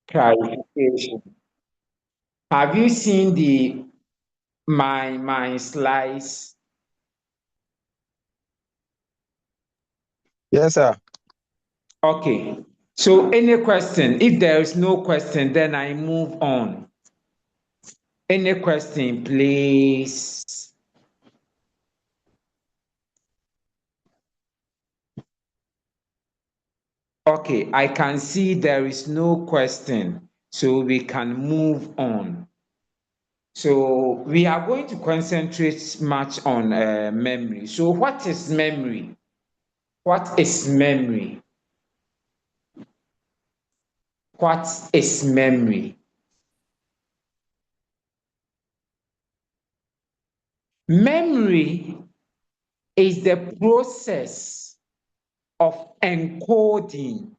clarification. Have you seen the my slides? Yes, sir. Okay. So any question? If there is no question, then I move on. Any question, please? Okay, I can see there is no question, so we can move on. So we are going to concentrate much on memory. So what is memory? What is memory? What is memory? Memory is the process of encoding,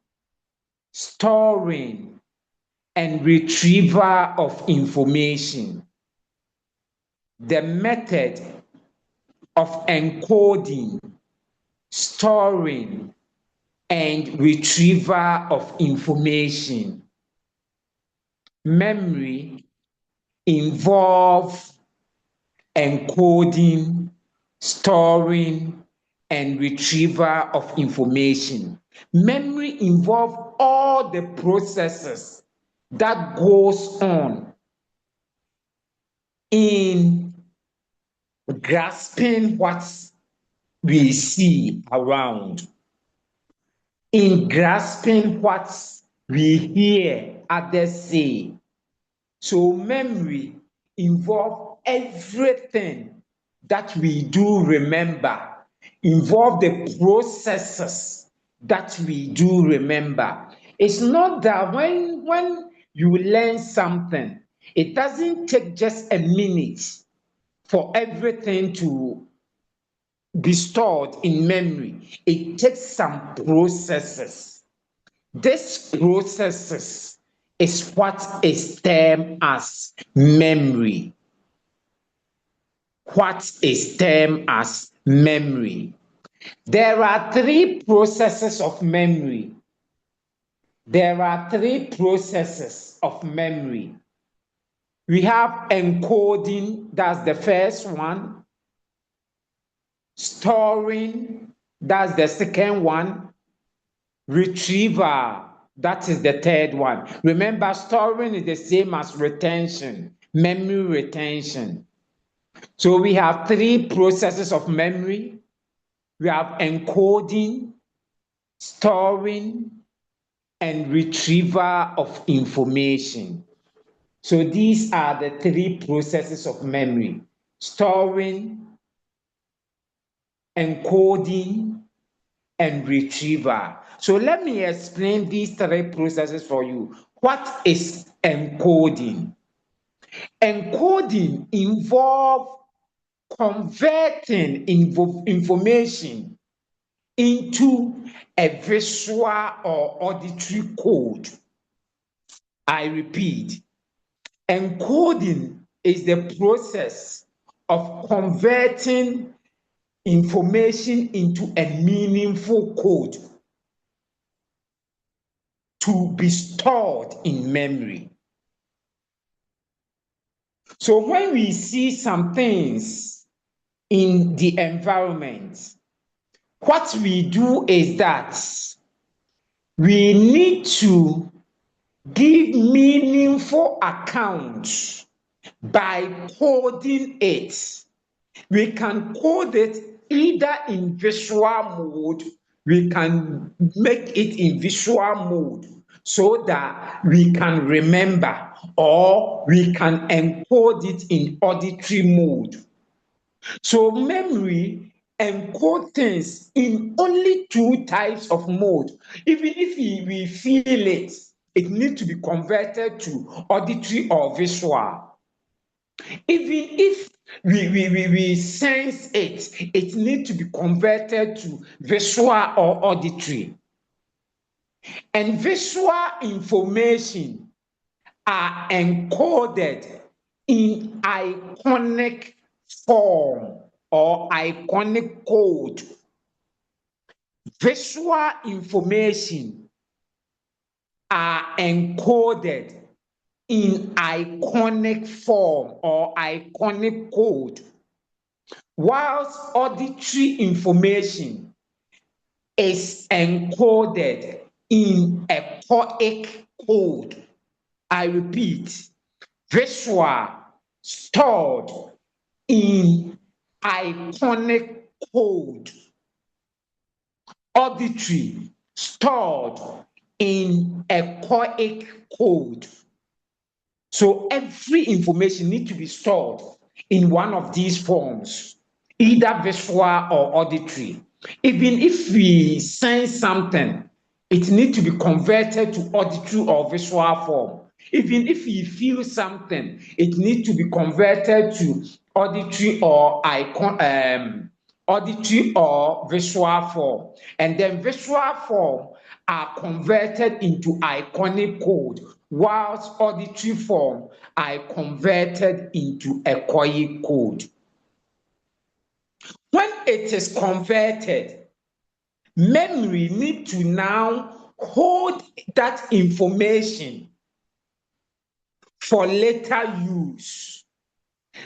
storing, and retrieval of information. The method of encoding, storing, and retrieval of information. Memory involves encoding, storing, and retrieval of information. Memory involves all the processes that goes on in grasping what we see around, in grasping what we hear others say. So memory involves everything that we do remember, involve the processes that we do remember. It's not that when you learn something, it doesn't take just a minute for everything to be stored in memory. It takes some processes. This processes is what is termed as memory. What is termed as memory? There are three processes of memory. There are three processes of memory. We have encoding, that's the first one. Storing, that's the second one. Retrieval, that is the third one. Remember, storing is the same as retention, memory retention. So we have three processes of memory. We have encoding, storing, and retrieval of information. So these are the three processes of memory: storing, encoding, and retrieval. So let me explain these three processes for you. What is encoding? Encoding involves converting information into a visual or auditory code. I repeat, encoding is the process of converting information into a meaningful code to be stored in memory. So when we see some things in the environment, what we do is that we need to give meaningful accounts by coding it. We can code it either in visual mode, we can make it in visual mode so that we can remember, or we can encode it in auditory mode. So memory encode things in only two types of mode. Even if we feel it, it needs to be converted to auditory or visual. Even if we sense it, it needs to be converted to visual or auditory. And visual information are encoded in iconic form or iconic code. Visual information are encoded in iconic form or iconic code, whilst auditory information is encoded in echoic code. I repeat, visual stored in iconic code, auditory stored in echoic code. So every information needs to be stored in one of these forms, either visual or auditory. Even if we sense something, it needs to be converted to auditory or visual form. Even if we feel something, it needs to be converted to auditory or auditory or visual form. And then visual form are converted into iconic code, whilst auditory form are converted into echoic code. When it is converted, memory needs to now hold that information for later use.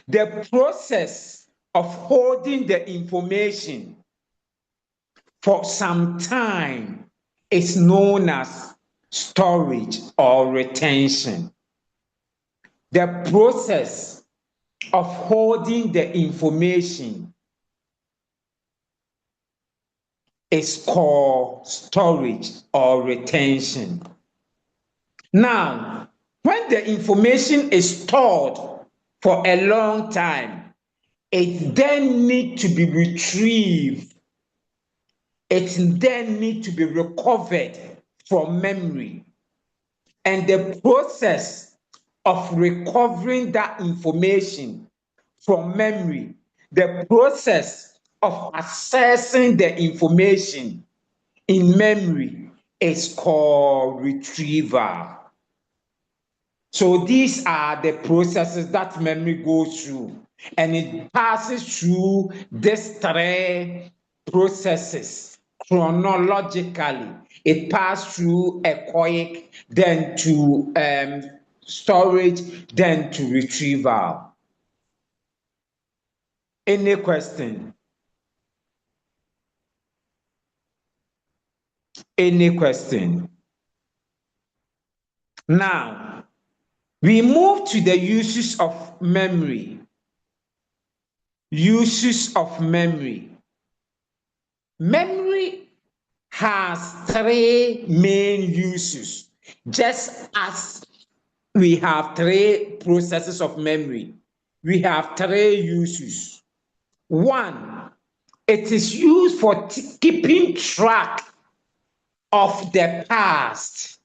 The process of holding the information for some time is known as storage or retention. The process of holding the information is called storage or retention. Now, when the information is stored for a long time, it then needs to be retrieved. It then needs to be recovered from memory. And the process of recovering that information from memory, the process of accessing the information in memory is called retrieval. So these are the processes that memory goes through, and it passes through these three processes chronologically. It passes through echoic, then to storage, then to retrieval. Any question? Any question? Now, we move to the uses of memory. Uses of memory. Memory has three main uses, just as we have three processes of memory. We have three uses. One, it is used for keeping track of the past.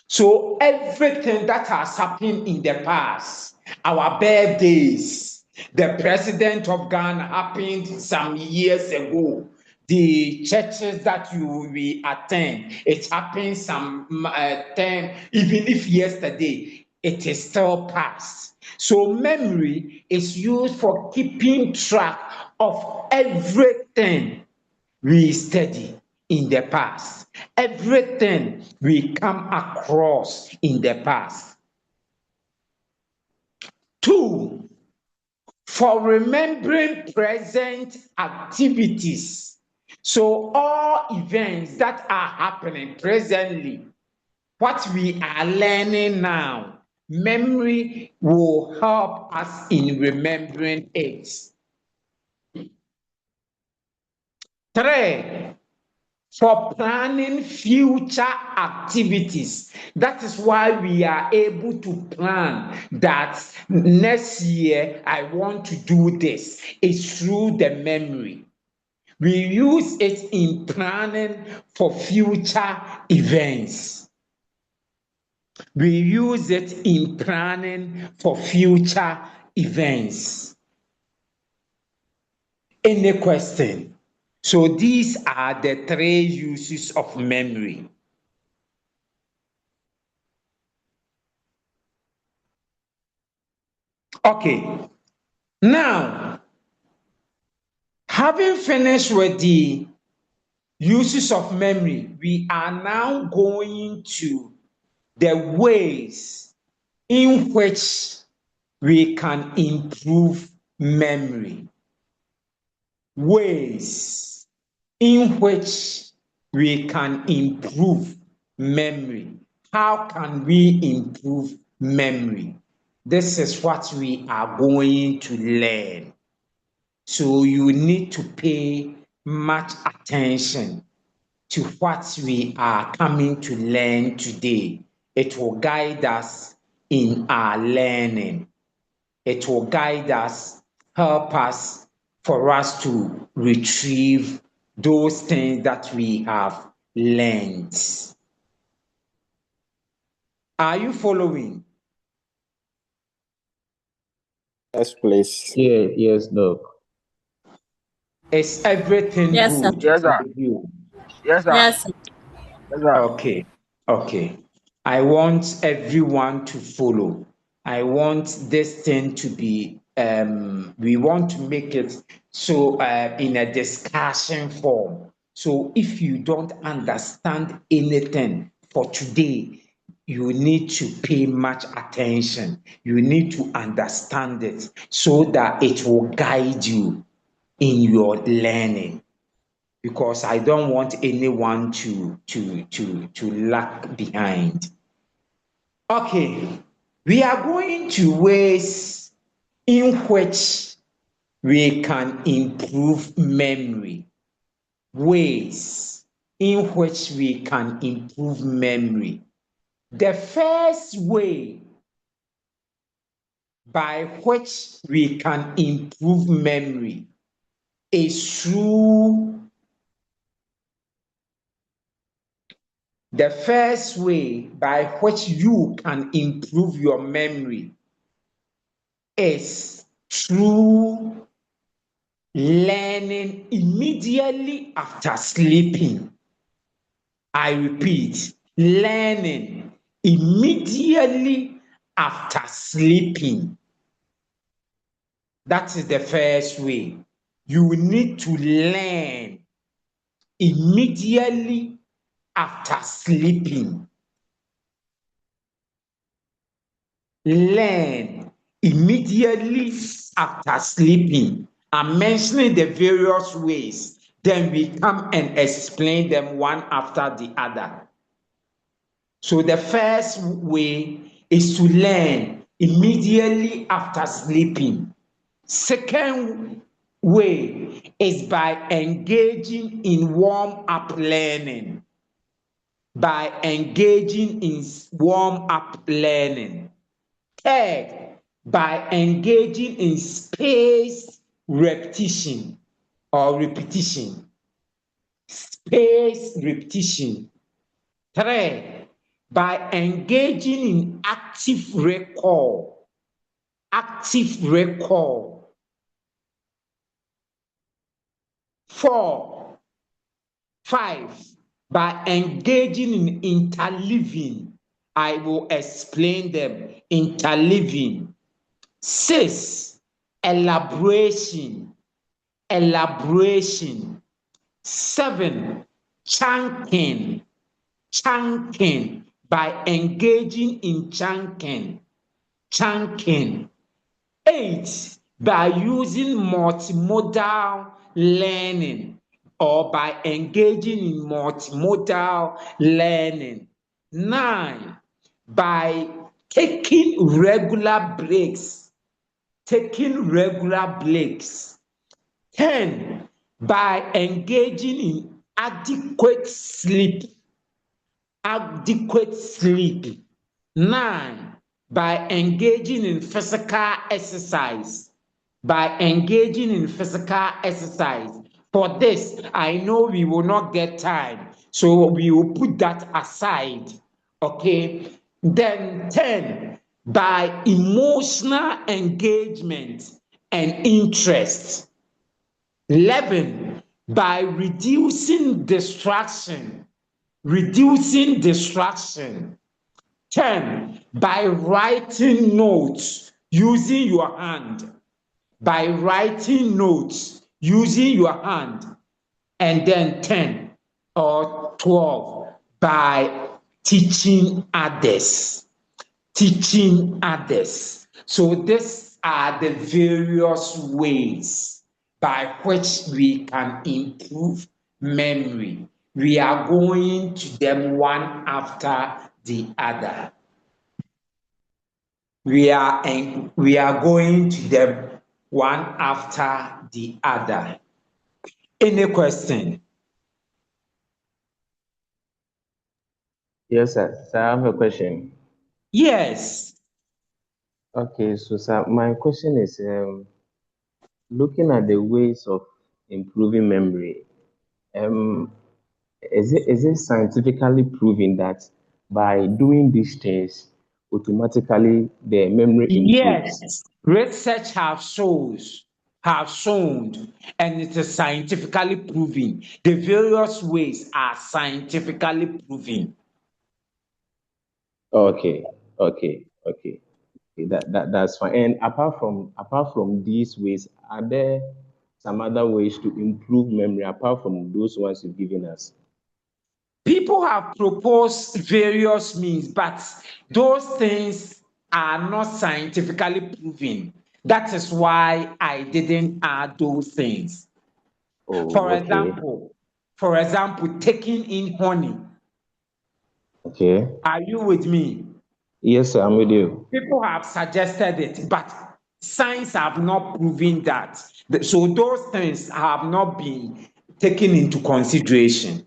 So everything that has happened in the past, our birthdays, the president of Ghana happened some years ago. The churches that you will attend, it happened some time, even if yesterday, it is still past. So memory is used for keeping track of everything we study in the past, everything we come across in the past. Two, for remembering present activities. So all events that are happening presently, what we are learning now, memory will help us in remembering it. Three, for planning future activities. That is why we are able to plan that next year I want to do this. It's through the memory. We use it in planning for future events. We use it in planning for future events. Any question? So these are the three uses of memory. Okay, now, having finished with the uses of memory, we are now going to the ways in which we can improve memory. Ways in which we can improve memory. How can we improve memory? This is what we are going to learn. So you need to pay much attention to what we are coming to learn today. It will guide us in our learning. It will guide us, help us for us to retrieve those things that we have learned. Are you following? Yes, please. Yeah, yes, Doc. Is everything Yes, sir. good Yes, sir. with you? Yes, sir. Yes, sir. Yes, sir. Okay. I want everyone to follow. I want this thing to be, we want to make it so in a discussion form. So if you don't understand anything for today, you need to pay much attention. You need to understand it so that it will guide you in your learning, because I don't want anyone to lag behind. Okay, we are going to ways in which we can improve memory. Ways in which we can improve memory. The first way by which we can improve memory is through the first way by which you can improve your memory is through learning immediately after sleeping. I repeat, learning immediately after sleeping. That is the first way. You need to learn immediately after sleeping. Learn immediately after sleeping. I'm mentioning the various ways, then we come and explain them one after the other. So the first way is to learn immediately after sleeping. Second way is by engaging in warm-up learning. By engaging in warm-up learning. Third, by engaging in spaced repetition or repetition. Spaced repetition. Third, by engaging in active recall. Active recall. 4, 5, by engaging in interleaving. I will explain them. Interleaving. 6, elaboration. 7, chunking. By engaging in chunking. 8, by using multimodal learning or by engaging in multimodal learning. 9, by taking regular breaks. 10, by engaging in adequate sleep. 9, by engaging in physical exercise. For this, I know we will not get time, so we will put that aside. Okay. Then 10, by emotional engagement and interest. 11, by reducing distraction. 10, by writing notes using your hand. And then 10 or 12, by teaching others. Teaching others. So these are the various ways by which we can improve memory. We are going to them one after the other. We are going to them one after the other. Any question? Yes, sir. Sir, I have a question. Yes. Okay, so sir, my question is looking at the ways of improving memory, um, is it scientifically proven that by doing these things, automatically the memory improves? Yes. Research have shown, and it is scientifically proven. The various ways are scientifically proven. Okay, okay, okay. Okay, that's fine. And apart from these ways, are there some other ways to improve memory apart from those ones you've given us? People have proposed various means, but those things are not scientifically proven. That is why I didn't add those things. Oh, For okay, example, taking in honey. okay. Are you with me? Yes, sir, I'm with you. People have suggested it, but science have not proven that. So those things have not been taken into consideration.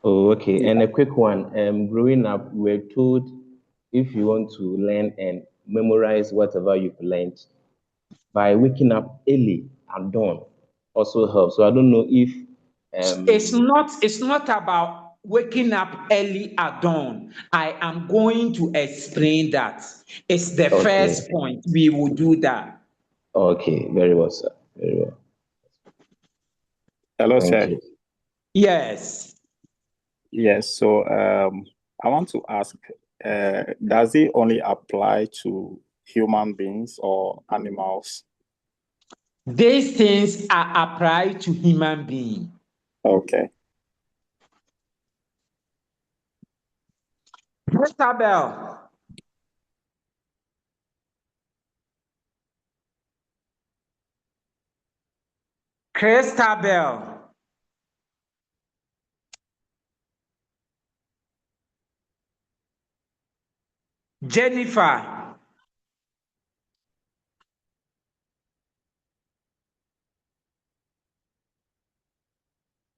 Oh, okay. And a quick one. Growing up, we were told if you want to learn and memorize whatever you've learned, by waking up early at dawn also helps. So I don't know if um It's not about waking up early at dawn. I am going to explain that. It's the okay, first point. We will do that. okay, very well, sir. Very well. Hello, Thank sir. you. Yes. Yes, so I want to ask, does it only apply to human beings or animals? These things are applied to human beings. Okay. Christabel. Christabel. Jennifer.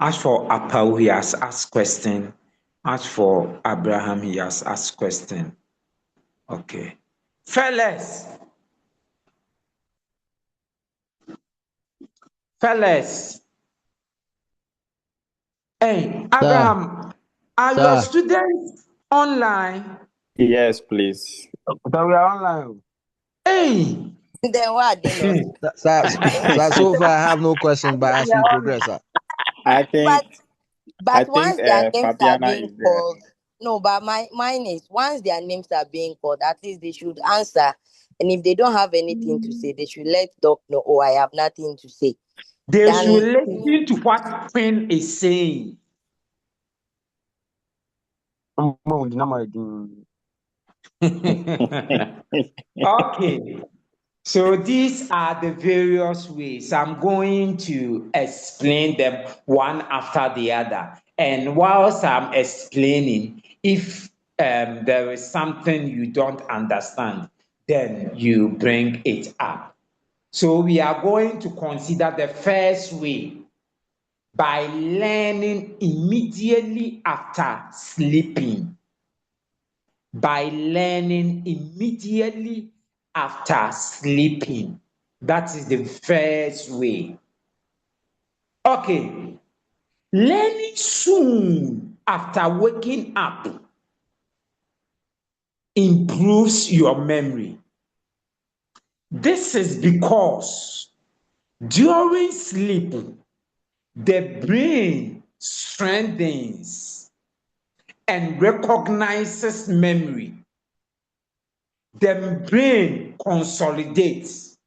As for Apau, he has asked question. As for Abraham, he has asked question. Okay. Fellas. Fellas. Hey, Sir, Abraham, are your sir. students online? Yes, please. So we are online. Hey. Then why they not? Sir, so far I have no question, but as we progress, sir. I think But once their names are Fabiana being is there. called, no, but mine is once their names are being called, at least they should answer. And if they don't have anything to say, they should let Doc know, oh, I have nothing to say. They Then should listen to what Queen is saying. Okay. So these are the various ways. I'm going to explain them one after the other. And whilst I'm explaining, if there is something you don't understand, then you bring it up. So we are going to consider the first way by learning immediately after sleeping. By learning immediately after sleeping. That is the first way. Okay. Learning soon after waking up improves your memory. This is because during sleep, the brain strengthens and recognizes memory. The brain consolidates.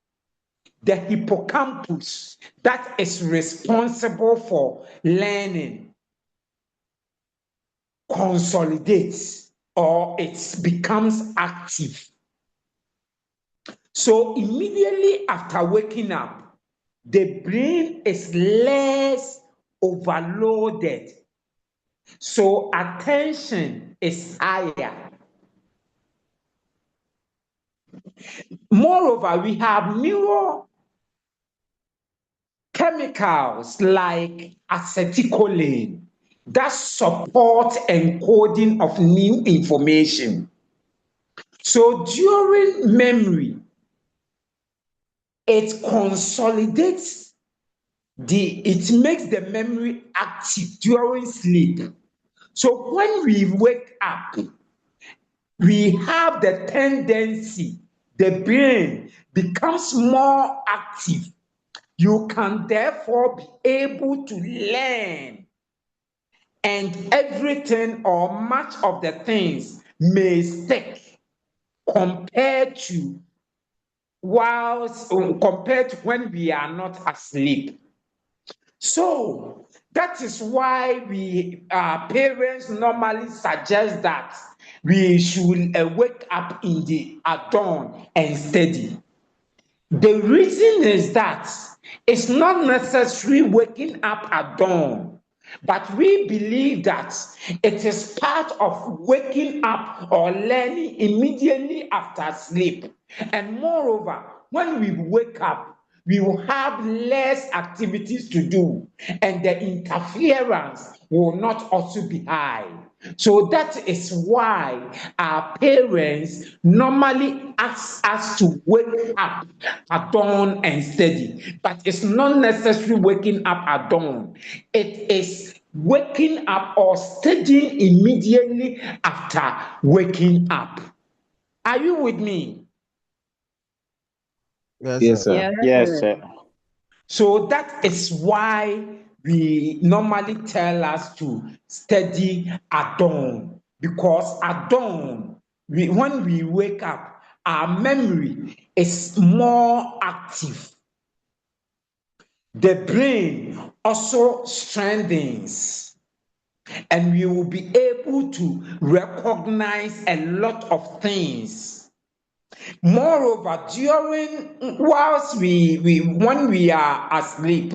The hippocampus that is responsible for learning consolidates. or it becomes active. So immediately after waking up, the brain is less overloaded. So attention is higher. Moreover, we have neurochemicals like acetylcholine that support encoding of new information. So during memory, it consolidates it makes the memory active during sleep. So when we wake up, we have the tendency, the brain becomes more active. You can therefore be able to learn, and everything or much of the things may stick compared to compared to when we are not asleep. So that is why parents normally suggest that we should wake up in the at dawn and study. The reason is that it's not necessary waking up at dawn, but we believe that it is part of waking up or learning immediately after sleep. And moreover, when we wake up, we will have less activities to do, and the interference will not also be high. So that is why our parents normally ask us to wake up at dawn and study. But it's not necessarily waking up at dawn. It is waking up or studying immediately after waking up. Are you with me? Yes, sir. Yes, sir. So that is why we normally tell us to study at dawn, because at dawn, when we wake up, our memory is more active. The brain also strengthens, and we will be able to recognize a lot of things. Moreover, whilst when we are asleep,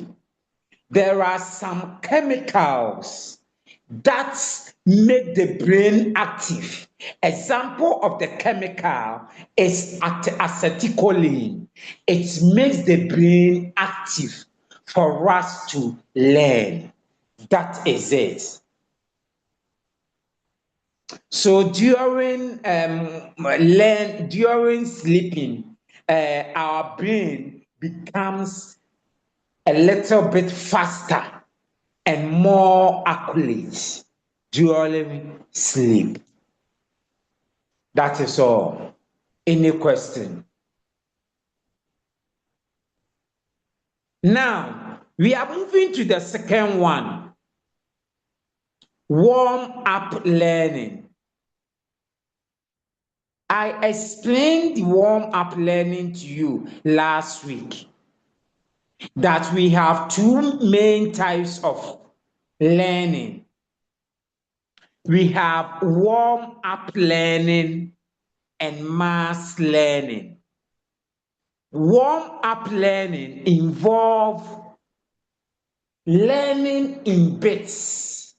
there are some chemicals that make the brain active. Example of the chemical is acetylcholine. It makes the brain active for us to learn. That is it. So during sleeping, our brain becomes a little bit faster and more accurate during sleep. That is all. Any question? Now, we are moving to the second one. Warm up learning. I explained the warm up learning to you last week, that we have two main types of learning. We have warm up learning and mass learning. Warm up learning involves learning in bits.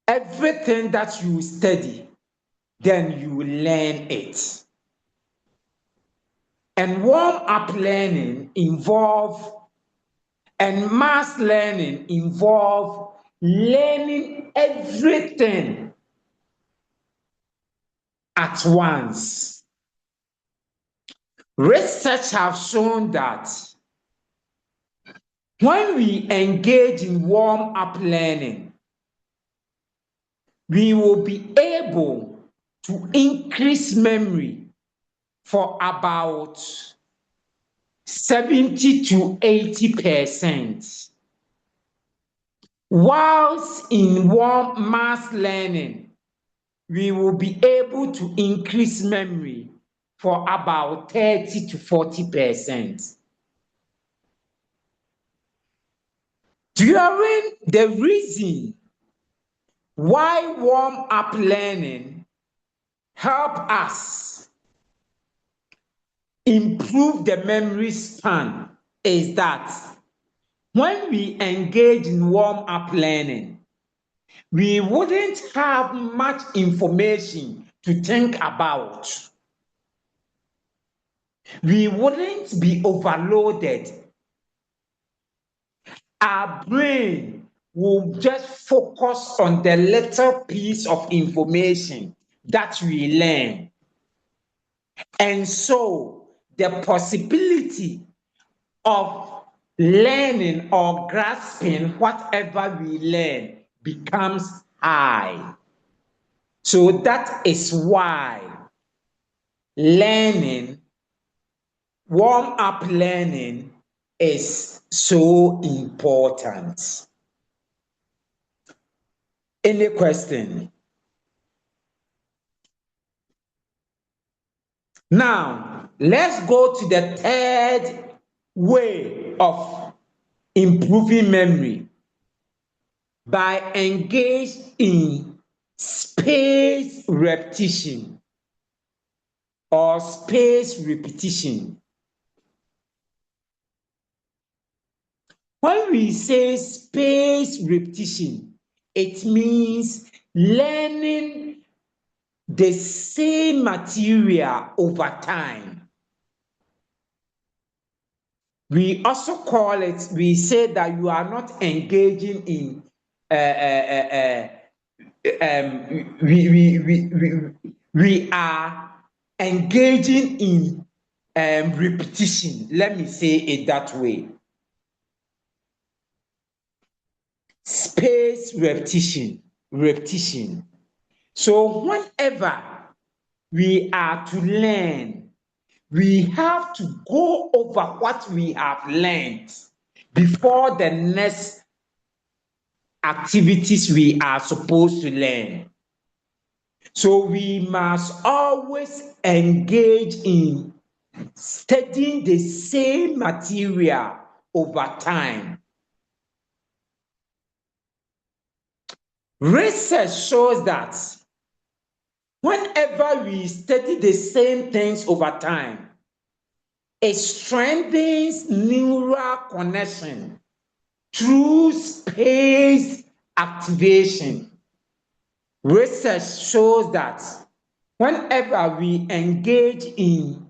Everything that you study, then you learn it. And warm up learning and mass learning involve learning everything at once. Research has shown that when we engage in warm-up learning, we will be able to increase memory for about 70 to 80%. Whilst in mass learning, we will be able to increase memory for about 30 to 40%. During the reason why warm-up learning help us improve the memory span is that when we engage in warm-up learning, we wouldn't have much information to think about. We wouldn't be overloaded. Our brain will just focus on the little piece of information that we learn. And so the possibility of learning or grasping whatever we learn becomes high. So that is why warm-up learning is so important. Any question? Now, let's go to the third way of improving memory by engaging in space repetition or space repetition. When we say space repetition, it means learning the same material over time. We also call it, we say that you are not engaging in we are engaging in repetition. Let me say it that way. Space repetition. So whenever we are to learn, we have to go over what we have learned before the next activities we are supposed to learn. So we must always engage in studying the same material over time. Research shows that whenever we study the same things over time, it strengthens neural connection through space activation. Research shows that whenever we engage in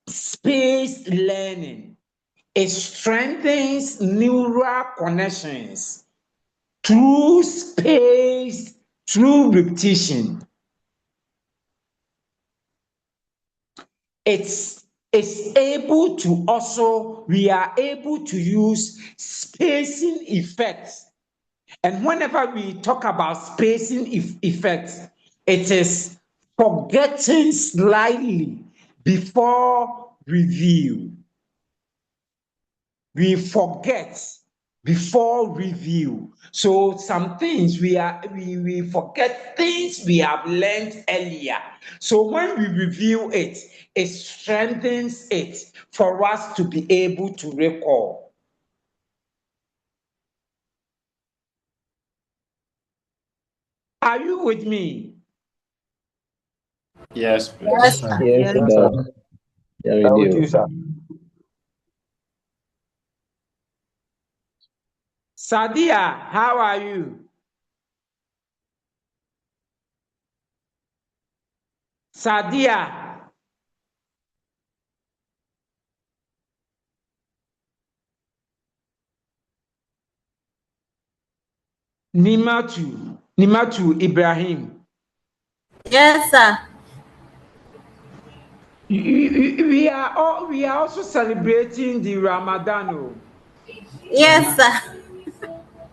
space learning, it strengthens neural connections through space, through repetition. We are able to use spacing effects. And whenever we talk about spacing effects, it is forgetting slightly before review. We forget before review. So some things we forget things we have learned earlier. So when we review it, it strengthens it for us to be able to recall. Are you with me? Yes, please. Yes, sir. Yes, sir. Yeah, with you, sir. Sadia, how are you? Sadia. Nimatu Ibrahim. Yes, sir. We are also celebrating the Ramadan. Yes, sir.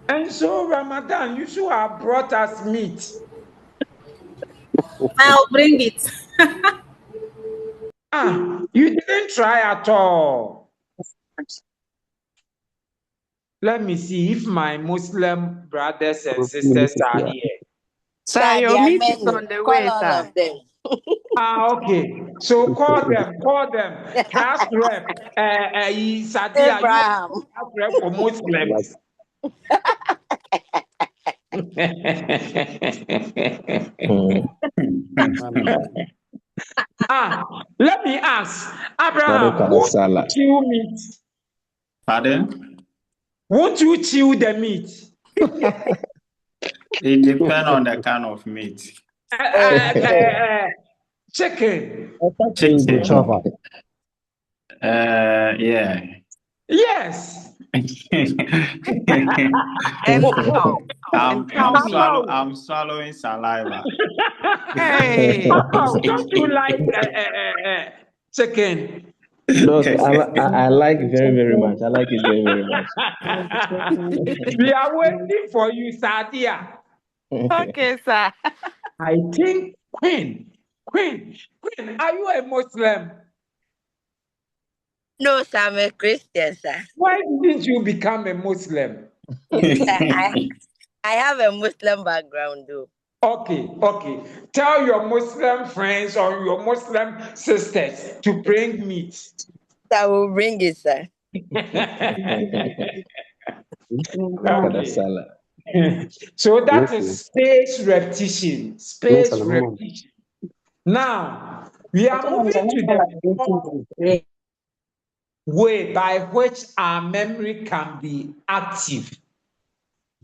And so Ramadan, you should have brought us meat. I'll bring it. You didn't try at all. Let me see if my Muslim brothers and sisters are here. Sir, your meat is on the way, Call all sir. of them. Okay. So call them. Task rep, Sadia, Abraham. task rep for Muslims. Let me ask, Sorry, Abraham, won't you Kadasala. chew meat? Pardon? Won't you chew the meat? It depends on the kind of meat. Chicken. Chicken. Chopper. Yeah. Yes. And how? And how? I'm swallowing saliva. Hey. How don't you like chicken? Look, I like very, very much. I like it very, very much. We are waiting for you, Sadia. Okay, sir. I think Queen, are you a Muslim? No, sir, I'm a Christian, sir. Why didn't you become a Muslim? I have a Muslim background, though. Okay. Tell your Muslim friends or your Muslim sisters to bring meat. I will bring it, sir. Kadasala. So that is space repetition. Now, we are moving to the fourth way by which our memory can be active,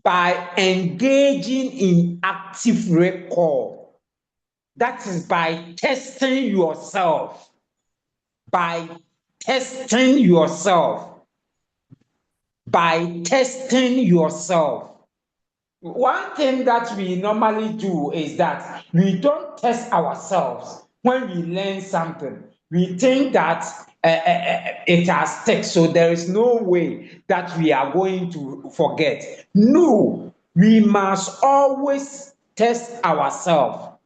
by engaging in active recall. That is by testing yourself. By testing yourself. One thing that we normally do is that we don't test ourselves when we learn something. We think that it has stuck, so there is no way that we are going to forget. No, we must always test ourselves.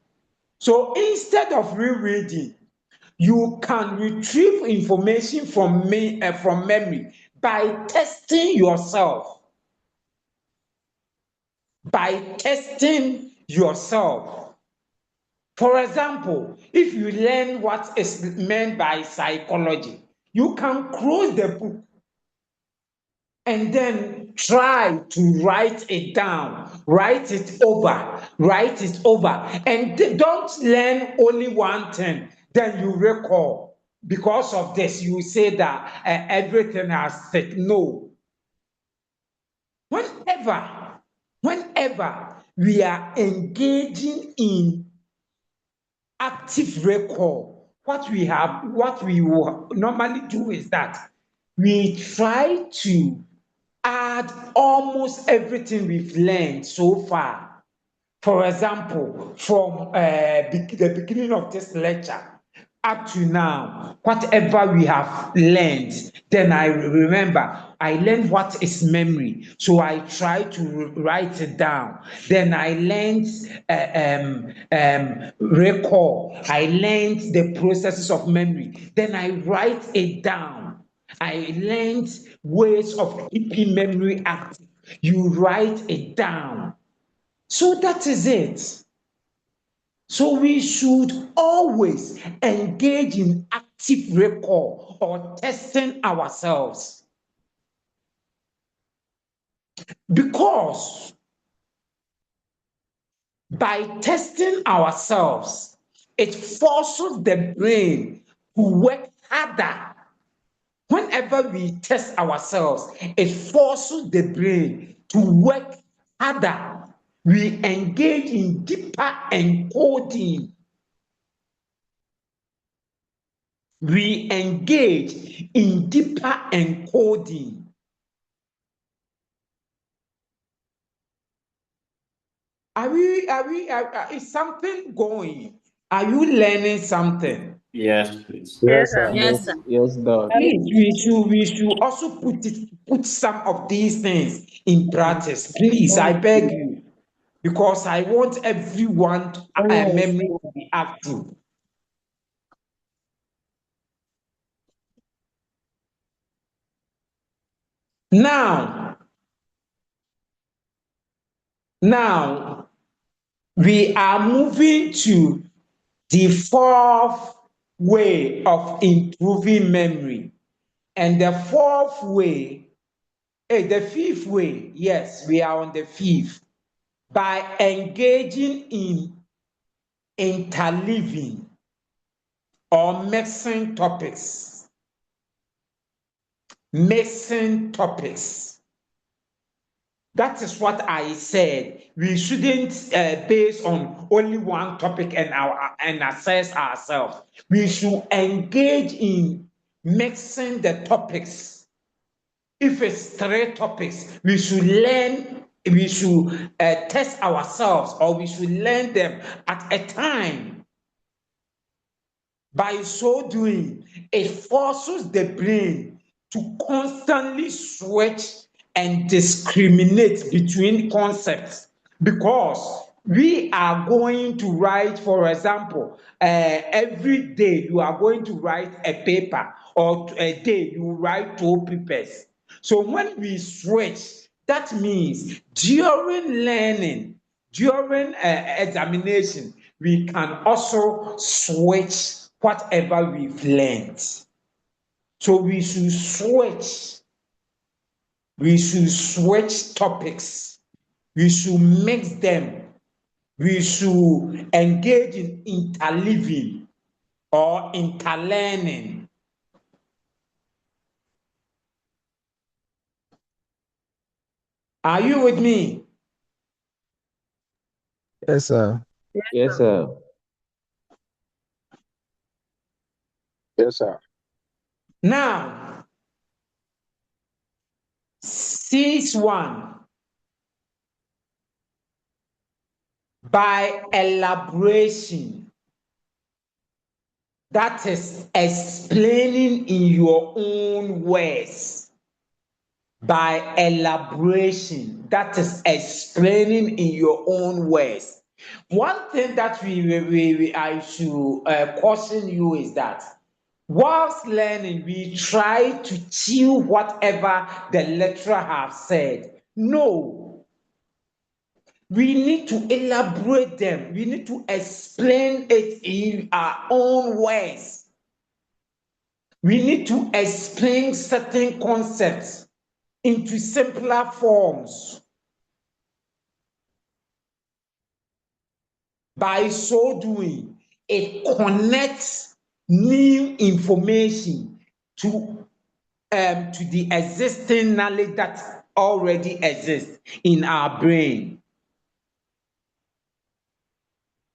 So instead of rereading, you can retrieve information from memory by testing yourself. For example, if you learn what is meant by psychology, you can close the book and then try to write it down, write it over, and don't learn only one thing, then you recall. Because of this, you say that everything has said no. Whenever we are engaging in active recall, what we will normally do is that we try to add almost everything we've learned so far. For example, from the beginning of this lecture up to now, whatever we have learned, then I remember. I learned what is memory, so I try to write it down. Then I learned recall. I learned the processes of memory. Then I write it down. I learned ways of keeping memory active. You write it down. So that is it. So we should always engage in active recall or testing ourselves. Because by testing ourselves, it forces the brain to work harder. Whenever we test ourselves, it forces the brain to work harder. We engage in deeper encoding. Is something going? Are you learning something? Yes, please. Yes, sir. Yes, sir. Yes, Doc. Please, we should also put some of these things in practice. Please, I beg you, because I want everyone memory to be active. Now, we are moving to the fourth way of improving memory. And the fifth way, yes, we are on the fifth. by engaging in interleaving or mixing topics. Mixing topics. That is what I said. We shouldn't base on only one topic and assess ourselves. We should engage in mixing the topics. If it's 3 topics, we should learn. We should test ourselves, or we should learn them at a time. By so doing, it forces the brain to constantly switch and discriminate between concepts, because we are going to write, for example, every day you are going to write a paper, or a day you write 2 papers. So when we switch, that means during learning, during examination, we can also switch whatever we've learned. So we should switch. We should switch topics. We should mix them. We should engage in interleaving or interlearning. Are you with me? Yes, sir. Yes, sir. Yes, sir. Now, 6.1. By elaboration, that is explaining in your own words. By elaboration, that is explaining in your own words. One thing that I should caution you is that whilst learning, we try to chew whatever the lecturer has said. No. We need to elaborate them. We need to explain it in our own words. We need to explain certain concepts into simpler forms. By so doing, it connects new information to the existing knowledge that already exists in our brain.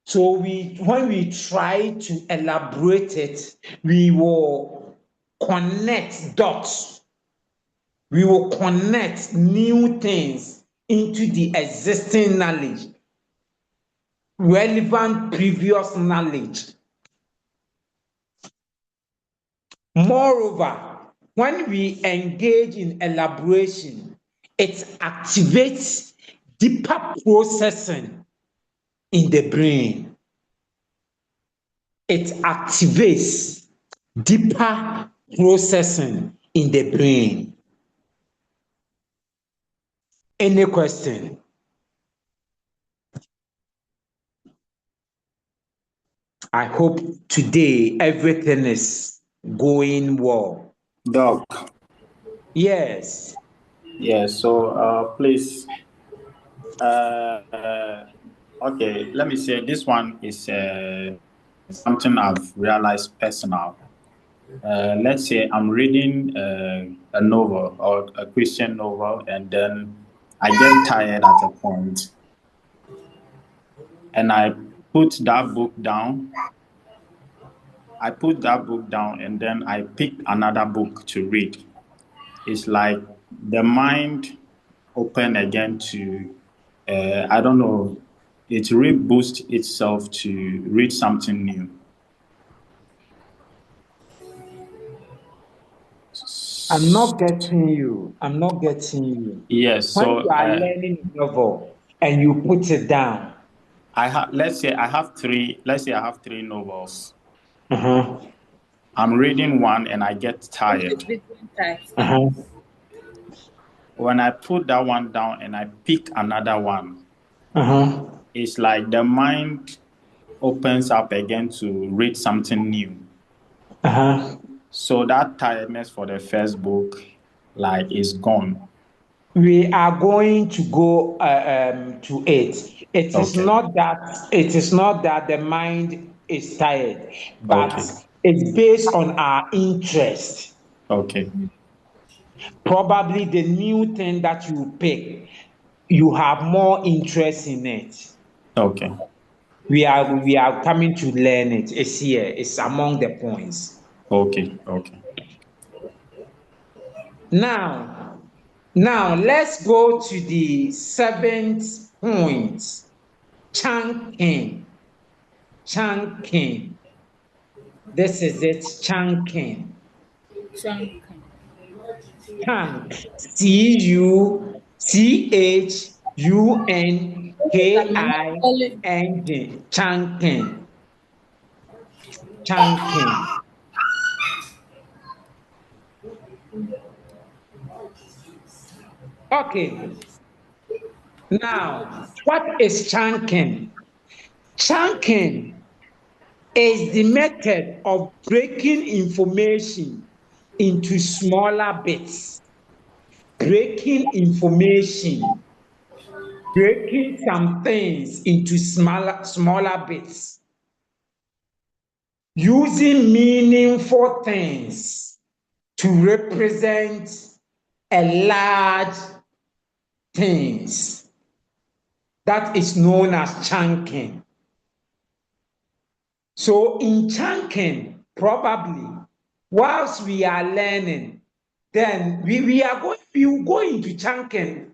So when we try to elaborate it, we will connect dots. We will connect new things into the existing knowledge, relevant previous knowledge. Moreover, when we engage in elaboration, it activates deeper processing in the brain. It activates deeper processing in the brain. Any question? I hope today everything is going well. Doc. Yes. Yeah, so please, okay, let me say this one is something I've realized personal. Let's say I'm reading a novel or a Christian novel, and then I get tired at a point, and I put that book down. And then I pick another book to read. It's like the mind open again to, I don't know, it reboosts itself to read something new. I'm not getting you. Yes. When So you are learning a novel and you put it down. let's say I have three novels. Uh-huh. I'm reading one and I get tired. Uh-huh. When I put that one down and I pick another one, Uh-huh. it's like the mind opens up again to read something new. Uh-huh. So that tiredness for the first book, like, is gone. we are going to go to it. It is Okay. not that the mind is tired, but Okay. it's based on our interest. Okay. Probably the new thing that you pick, you have more interest in it. Okay. We are coming to learn it. It's here. It's among the points. Okay. Okay. Now let's go to the seventh point. Chunking. This is it. Chunking. Chunk. Chunking. Chunking. Okay. Now, what is chunking? Chunking is the method of breaking information into smaller bits. Breaking information, breaking some things into smaller bits. Using meaningful things to represent a large things. That is known as chunking. So in chunking, probably, whilst we are learning, then we will go into chunking.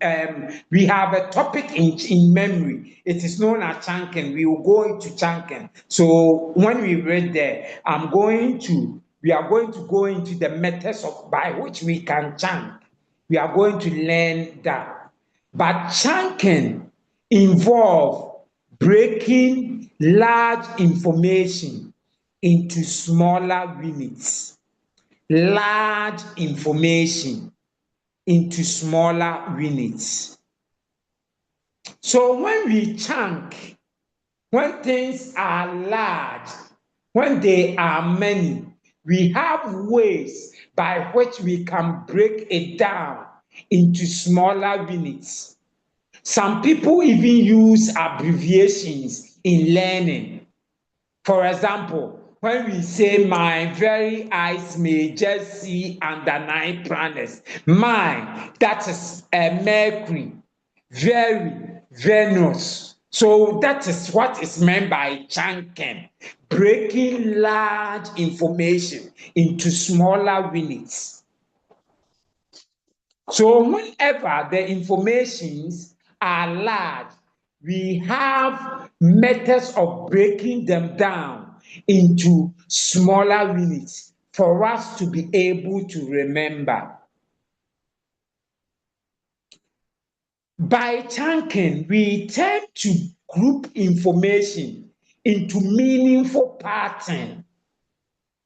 We have a topic in memory. It is known as chunking. We will go into chunking. So when we read there, we are going to go into the methods by which we can chunk. We are going to learn that. But chunking involves breaking large information into smaller units. Large information into smaller units. So when we chunk, when things are large, when they are many, we have ways by which we can break it down into smaller units. Some people even use abbreviations in learning. For example, when we say my very eyes may just see under 9 planets, my, that is Mercury, very, Venus. So that is what is meant by chunking, breaking large information into smaller units. So whenever the informations are large, we have methods of breaking them down into smaller units for us to be able to remember. By chunking, we tend to group information into meaningful patterns.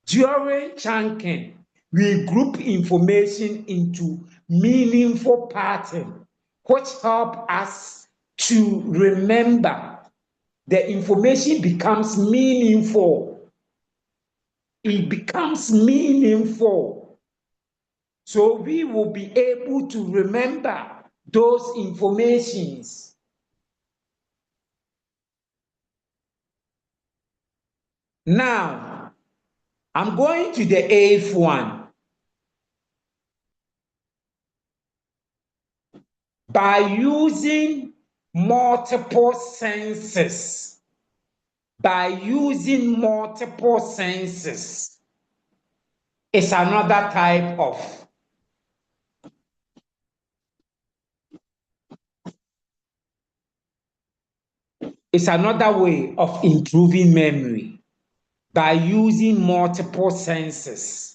During chunking, we group information into meaningful patterns, which help us to remember. The information becomes meaningful. It becomes meaningful. So we will be able to remember those informations. Now, I'm going to the eighth one. By using multiple senses. By using multiple senses is another type of it's another way of improving memory. By using multiple senses.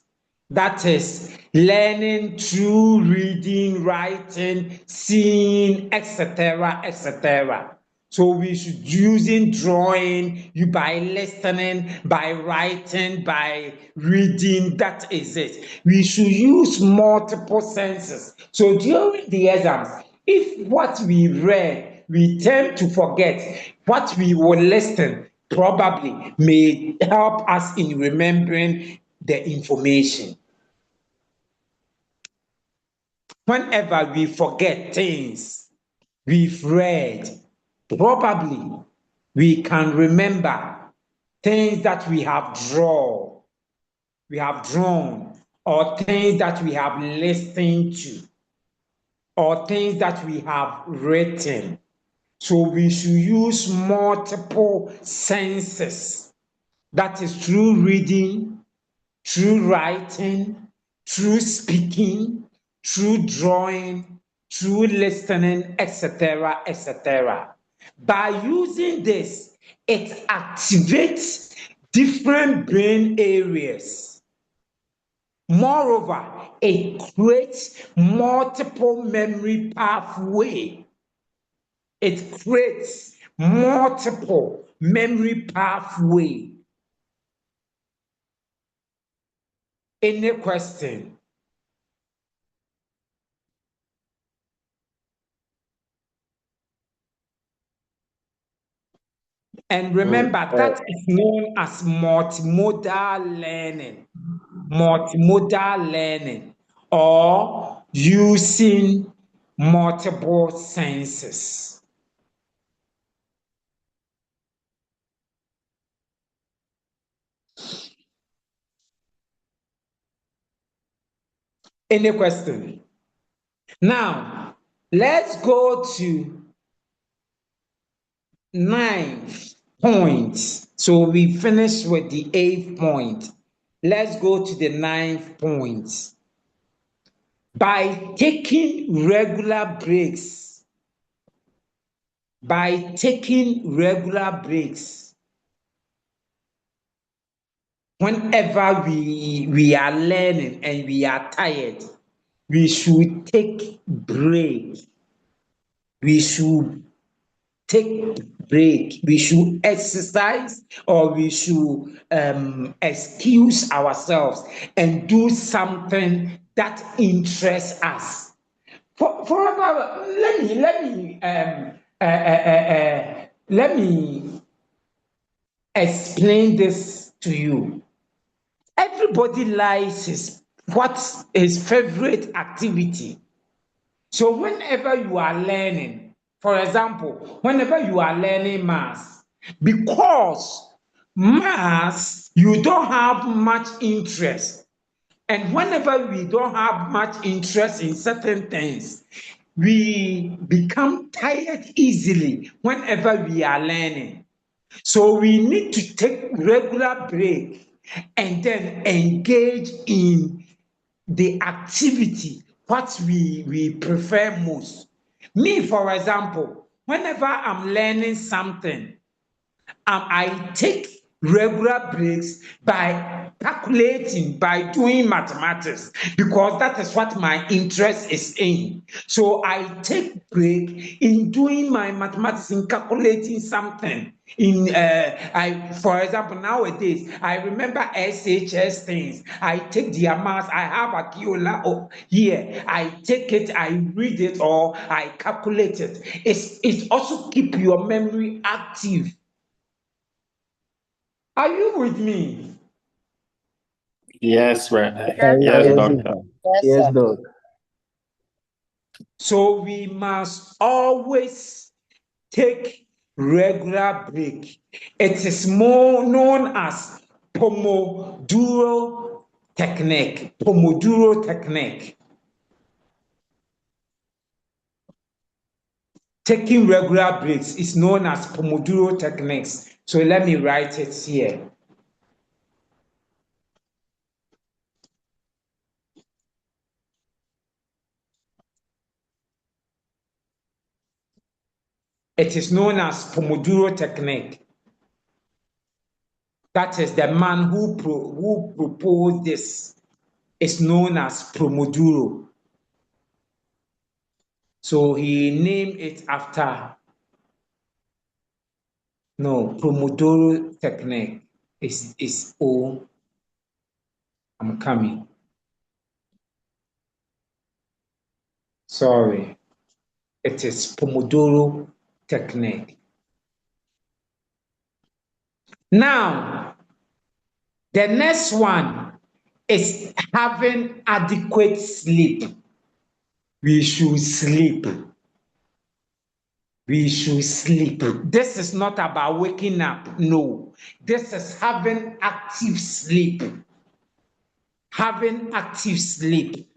That is learning through reading, writing, seeing, etc., etc. So we should using drawing, you by listening, by writing, by reading. That is it. We should use multiple senses. So during the exams, if what we read, we tend to forget, what we will listen probably may help us in remembering the information. whenever we forget things we've read, probably we can remember things that we have drawn, or things that we have listened to, or things that we have written. So we should use multiple senses. That is through reading, through writing, through speaking, through drawing, through listening, etc., etc. By using this, it activates different brain areas. Moreover, it creates multiple memory pathway. It creates multiple memory pathway. Any question? And remember, that is known as multimodal learning. Multimodal learning, or using multiple senses. Any question? Now, let's go to 9th point. So we finished with the 8th point. Let's go to the 9th point. By taking regular breaks, whenever we are learning and we are tired, we should take break. We should exercise, or we should excuse ourselves and do something that interests us. For let me explain this to you. Everybody likes his favorite activity. So whenever you are learning, for example, whenever you are learning maths, because maths you don't have much interest, and whenever we don't have much interest in certain things, we become tired easily whenever we are learning. So we need to take regular break and then engage in the activity what we prefer most. Me, for example, whenever I'm learning something, I take regular breaks by calculating, by doing mathematics, because that is what my interest is in. So I take break in doing my mathematics, in calculating something. For example, nowadays I remember SHS things. I take the amounts. I have a Kiola here. I take it, I read it, or I calculate it. It also keep your memory active. Are you with me? Yes, Yes, doctor. Yes, Doc. So we must always take regular break. It is more known as Pomodoro technique. Pomodoro technique. Taking regular breaks is known as Pomodoro techniques. So let me write it here. It is known as Pomodoro technique. That is the man who proposed this. Is known as Pomodoro. So he named it after. No, Pomodoro technique is O. I'm coming. Sorry. It is Pomodoro technique. Now, the next one is having adequate sleep. we should sleep. We should sleep. This is not about waking up. No, this is having active sleep. Having active sleep.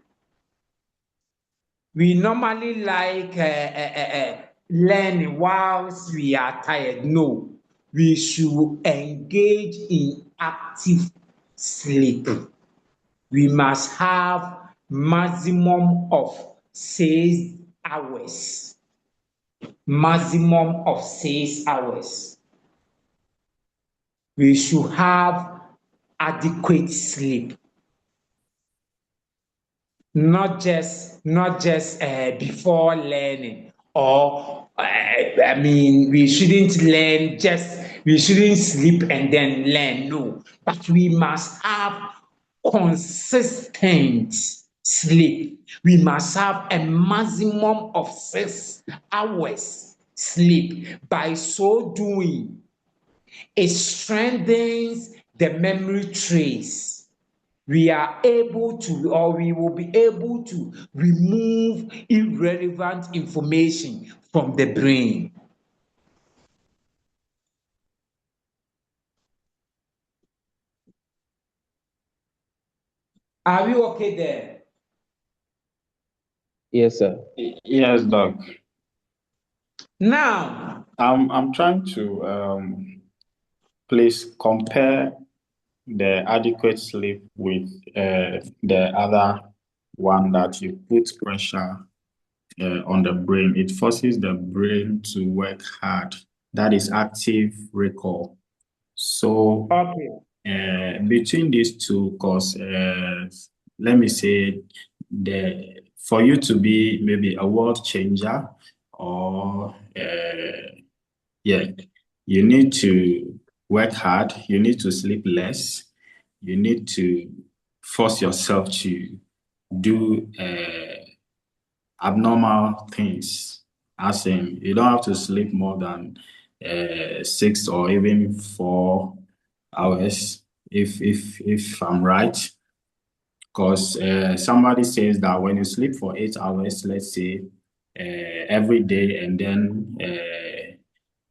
We normally like learn whilst we are tired. No, we should engage in active sleep. We must have maximum of 6 hours. Maximum of 6 hours. We should have adequate sleep. Not just before learning, or we shouldn't sleep and then learn. No, but we must have consistent sleep. We must have a maximum of 6 hours sleep. By so doing, it strengthens the memory trace. We are able to, or we will be able to remove irrelevant information from the brain. Are we okay there? Yes, sir. Yes, Doc. Now, I'm trying to please compare the adequate sleep with the other one that you put pressure on the brain. It forces the brain to work hard. That is active recall. So okay. between these two, because let me say, for you to be maybe a world changer, or you need to work hard, you need to sleep less, you need to force yourself to do abnormal things. As in, you don't have to sleep more than 6 or even 4 hours, if I'm right. Because somebody says that when you sleep for 8 hours, let's say every day, and then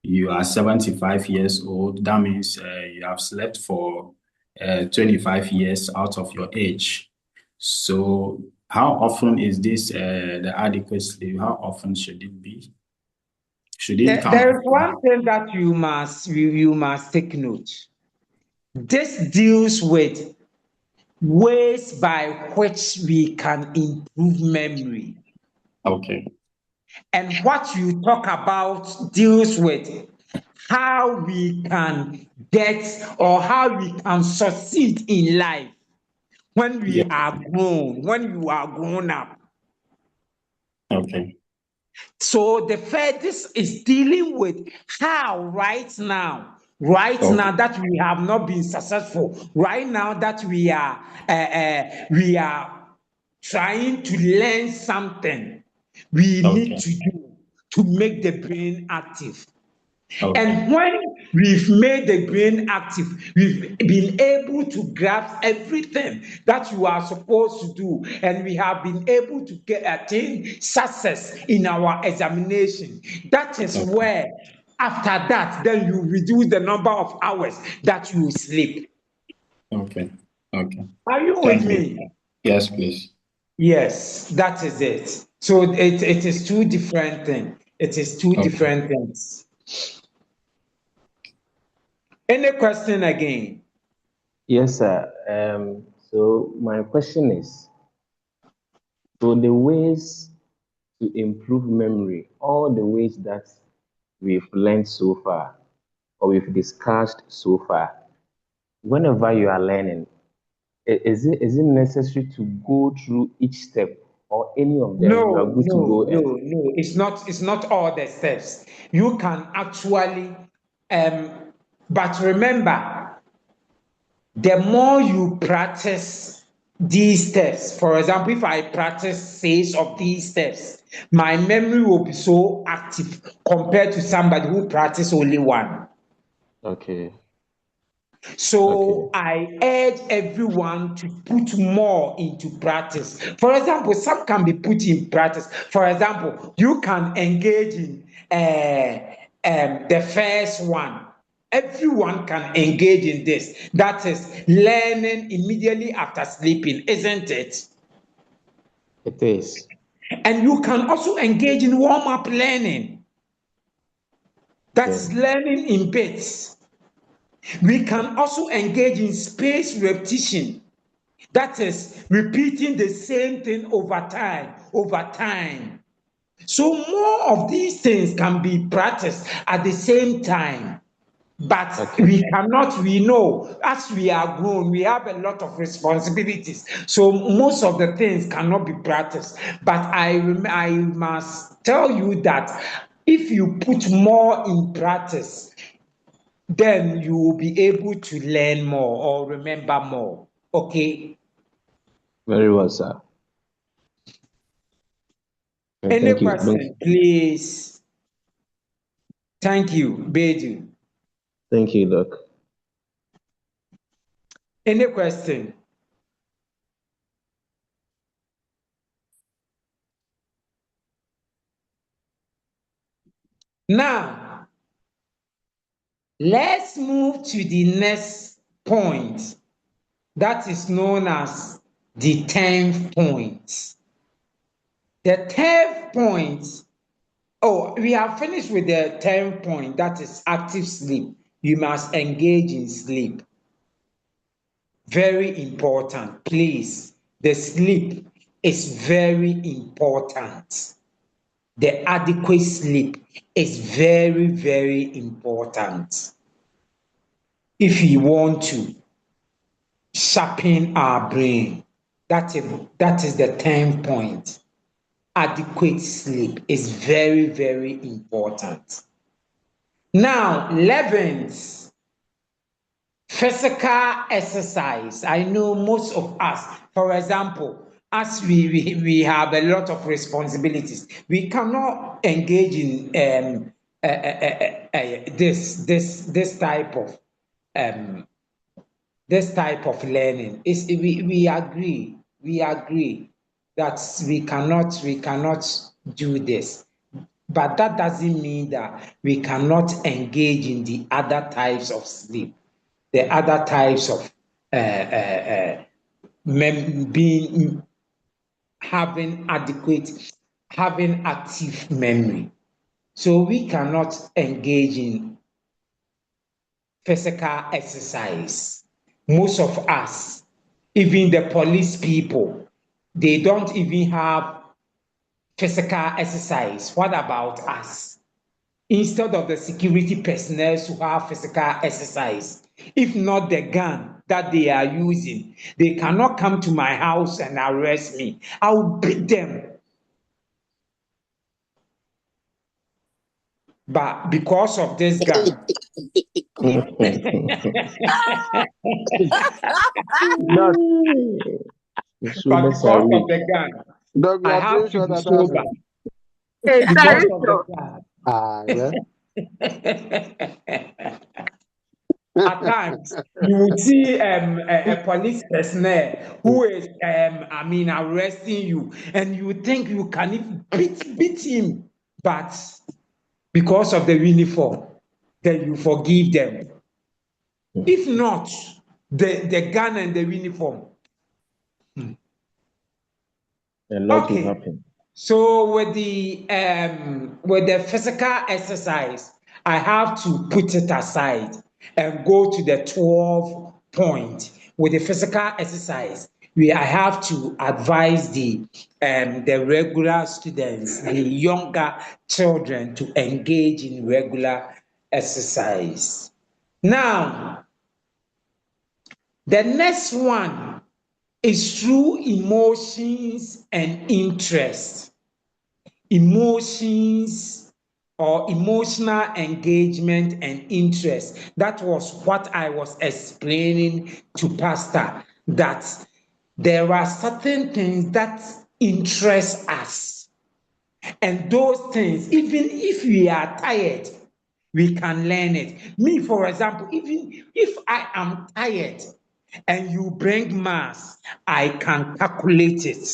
you are 75 years old, that means you have slept for 25 years out of your age. So how often is this the adequate sleep? How often should it be? Should it come? There is one thing that you must take note. This deals with ways by which we can improve memory. Okay. And what you talk about deals with how we can get, or how we can succeed in life when we are grown, when you are grown up. Okay. So this is dealing with how right now that we have not been successful, right now that we are trying to learn something, we need to do to make the brain active. And when we've made the brain active, we've been able to grasp everything that you are supposed to do, and we have been able to attain success in our examination. That is where, after that, then you reduce the number of hours that you sleep. Okay. Are you with me? Yes, please. Yes, that is it. So it is two different things. It is two different things. Any question again? Yes, sir. So my question is, so the ways to improve memory, all the ways that we've learned so far, or we've discussed so far, whenever you are learning, is it necessary to go through each step, or any of them you are good to go? No. It's not all the steps. You can actually, but remember, the more you practice these steps, for example, if I practice 6 of these steps, my memory will be so active compared to somebody who practice only one. Okay. So I urge everyone to put more into practice. For example, some can be put in practice. For example, you can engage in the first one. Everyone can engage in this. That is learning immediately after sleeping, isn't it? It is. And you can also engage in warm-up learning. That's learning in bits. We can also engage in spaced repetition. That is repeating the same thing over time. So more of these things can be practiced at the same time. But we know, as we are grown, we have a lot of responsibilities. So most of the things cannot be practiced. But I must tell you that if you put more in practice, then you will be able to learn more or remember more. Okay? Very well, sir. Any question, please? Thank you, Bedu. Thank you, Doc. Any question? Now, let's move to the next point that is known as the 10th point. The 10th point, we have finished with the 10th point, that is active sleep. You must engage in sleep. Very important, please. The sleep is very important. The adequate sleep is very, very important. If you want to sharpen our brain, that is the 10th point. Adequate sleep is very, very important. Now, 11th, physical exercise. I know most of us, for example, as we have a lot of responsibilities, we cannot engage in this type of learning. We agree that we cannot do this. But that doesn't mean that we cannot engage in the other types of sleep, the other types of having active memory. So we cannot engage in physical exercise. Most of us, even the police people, they don't even have physical exercise. What about us? Instead of the security personnel who have physical exercise, if not the gun that they are using, they cannot come to my house and arrest me. I will beat them. But because of this gun, I have to be sober. Because of the gun. At times, you will see a police personnel who is, arresting you, and you think you can even beat him, but because of the uniform, then you forgive them. If not, the gun and the uniform. A lot will happen. So with the physical exercise, I have to put it aside and go to the 12th point. With the physical exercise, I have to advise the regular students, the younger children, to engage in regular exercise. Now, the next one is through emotions and interest. Emotions or emotional engagement and interest. That was what I was explaining to Pastor, that there are certain things that interest us. And those things, even if we are tired, we can learn it. Me, for example, even if I am tired and you bring mass, I can calculate it.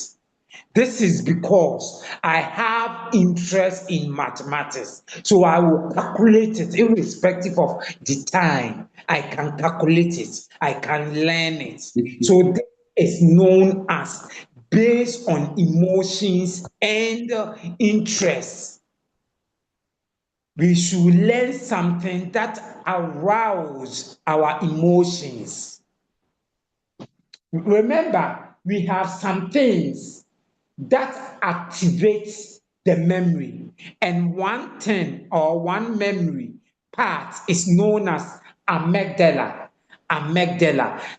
This is because I have interest in mathematics. So I will calculate it irrespective of the time. I can calculate it. I can learn it. So this is known as based on emotions and interests. We should learn something that arouses our emotions. Remember, we have some things that activates the memory, and one thing or one memory part is known as amygdala.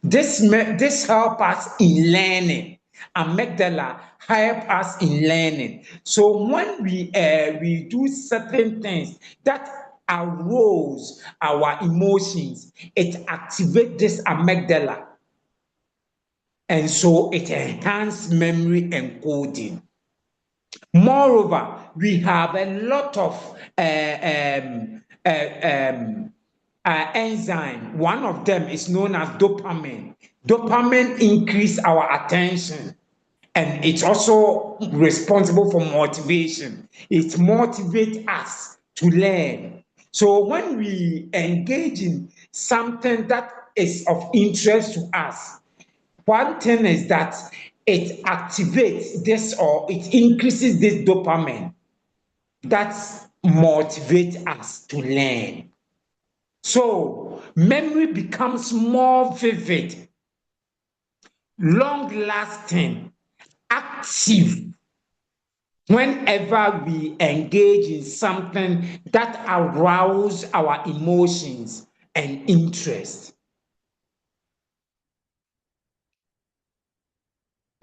This help us in learning. Amygdala help us in learning. So when we do certain things that arouse our emotions, it activates this amygdala, and so it enhances memory encoding. Moreover, we have a lot of enzyme. One of them is known as dopamine. Dopamine increases our attention, and it's also responsible for motivation. It motivates us to learn. So when we engage in something that is of interest to us, one thing is that it activates this, or it increases this dopamine that motivates us to learn. So memory becomes more vivid, long lasting, active whenever we engage in something that arouses our emotions and interest.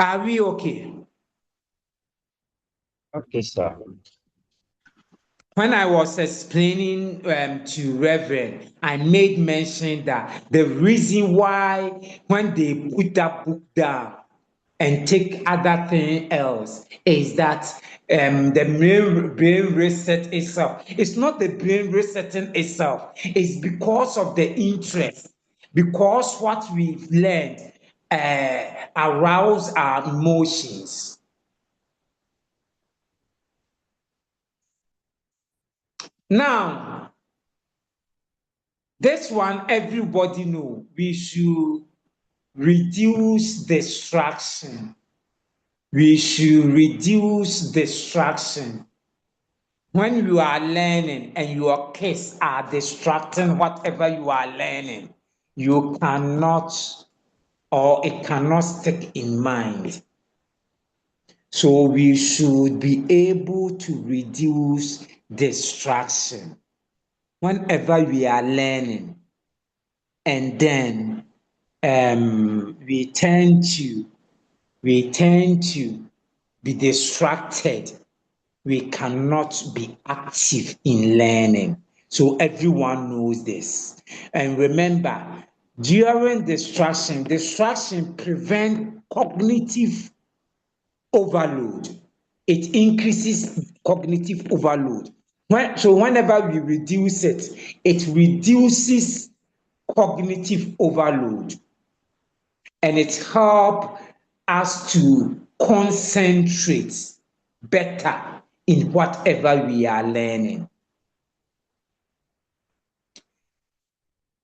Are we okay? Okay, sir. When I was explaining to Reverend, I made mention that the reason why when they put that book down and take other thing else is that the brain reset itself. It's not the brain resetting itself. It's because of the interest, because what we've learned arouse our emotions. Now, this one everybody know. We should reduce distraction. We should reduce distraction. When you are learning and your kids are distracting whatever you are learning, you cannot, or it cannot stick in mind. So we should be able to reduce distraction whenever we are learning, and then we tend to be distracted. We cannot be active in learning. So everyone knows this. And remember, during distraction prevents cognitive overload. It increases cognitive overload. So whenever we reduce it, it reduces cognitive overload, and it helps us to concentrate better in whatever we are learning.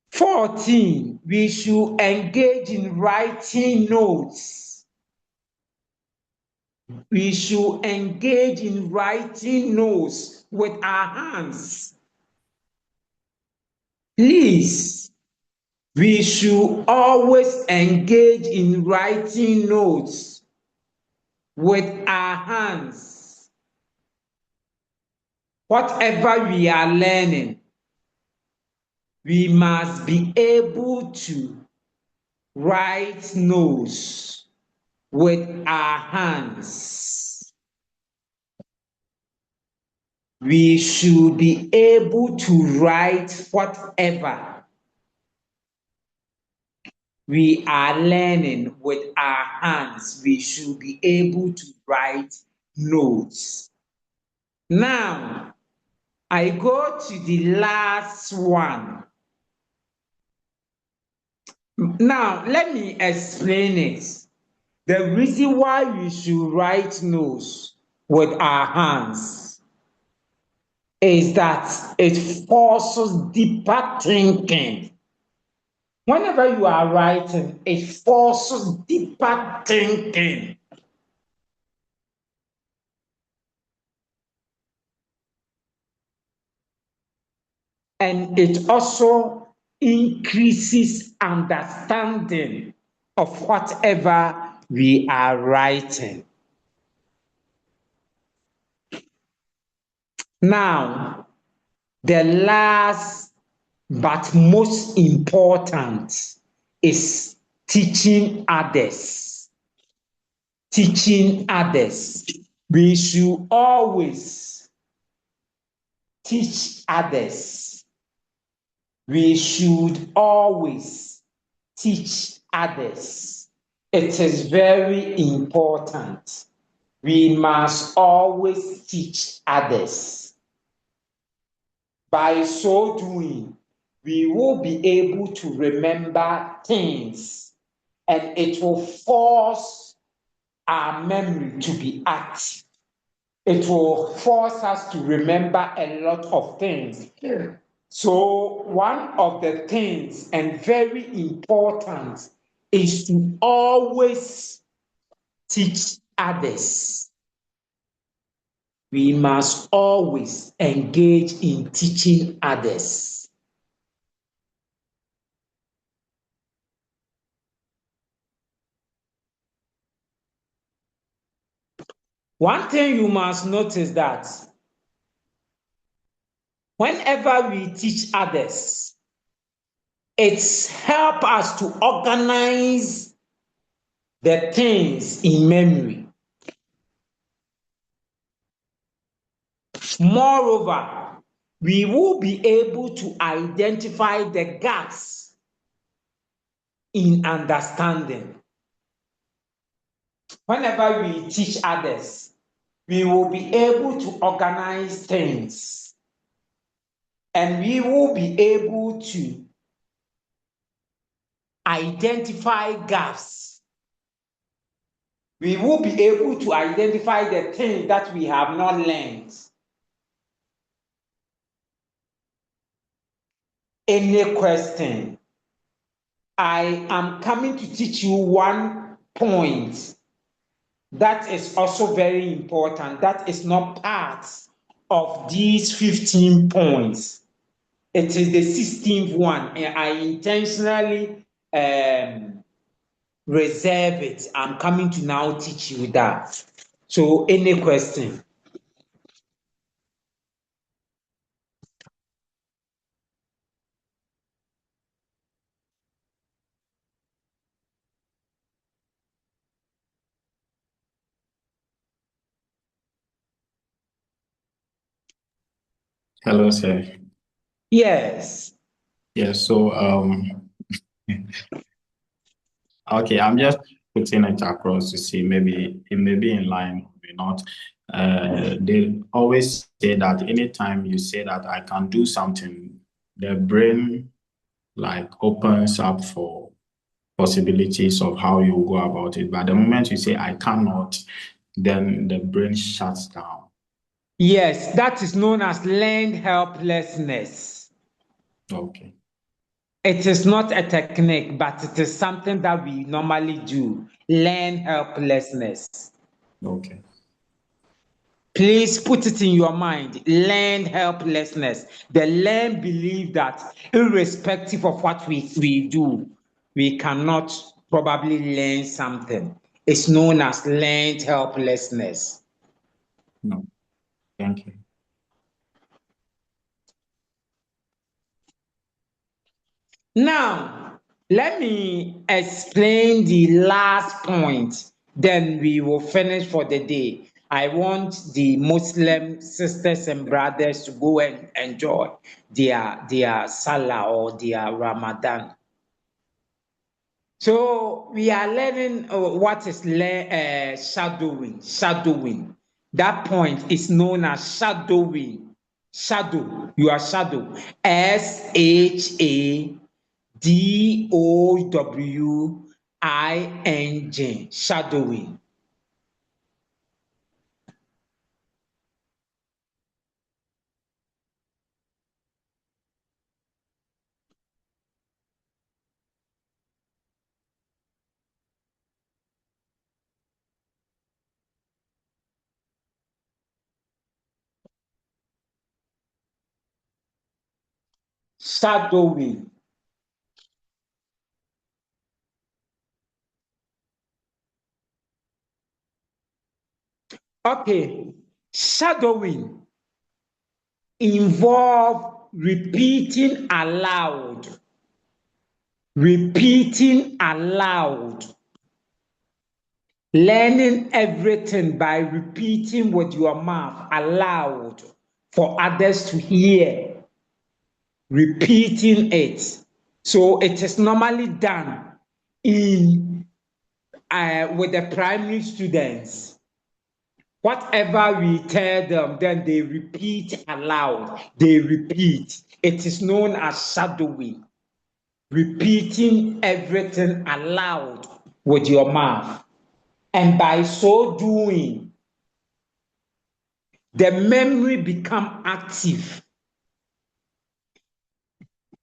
14, we should engage in writing notes. We should engage in writing notes with our hands. Please, we should always engage in writing notes with our hands. Whatever we are learning, we must be able to write notes with our hands. We should be able to write whatever we are learning with our hands. We should be able to write notes. Now, I go to the last one. Now, let me explain it. The reason why we should write notes with our hands is that it forces deeper thinking. Whenever you are writing, it forces deeper thinking. And it also increases understanding of whatever we are writing. Now, the last but most important is teaching others. Teaching others. We should always teach others. We should always teach others. It is very important. We must always teach others. By so doing, we will be able to remember things, and it will force our memory to be active. It will force us to remember a lot of things. So one of the things, and very important, is to always teach others. We must always engage in teaching others. One thing you must notice that whenever we teach others, it helps us to organize the things in memory. Moreover, we will be able to identify the gaps in understanding. Whenever we teach others, we will be able to organize things, and we will be able to identify gaps. We will be able to identify the things that we have not learned. Any question? I am coming to teach you one point that is also very important, that is not part of these 15 points. It is the 16th one, and I intentionally reserve it. I'm coming to now teach you that. So, any question? Hello, sir. Yes. Yeah, so okay, I'm just putting it across to see maybe it may be in line, maybe not. They always say that anytime you say that I can do something, the brain like opens up for possibilities of how you go about it. But the moment you say I cannot, then the brain shuts down. Yes, that is known as learned helplessness. Okay. It is not a technique, but it is something that we normally do. Learn helplessness. Okay. Please put it in your mind. Learn helplessness. The learn believe that irrespective of what we do, we cannot probably learn something. It's known as learned helplessness. No. Thank you. Now, let me explain the last point, then we will finish for the day. I want the Muslim sisters and brothers to go and enjoy their Salah or their Ramadan. So we are learning what is shadowing. Shadowing. That point is known as shadowing. Shadow. You are shadow. SHADOWING. Shadowing. Shadowing. Okay. Shadowing involve repeating aloud. Repeating aloud. Learning everything by repeating with your mouth aloud for others to hear. Repeating it. So it is normally done in with the primary students. Whatever we tell them, then they repeat aloud. They repeat. It is known as shadowing. Repeating everything aloud with your mouth. And by so doing, the memory become active.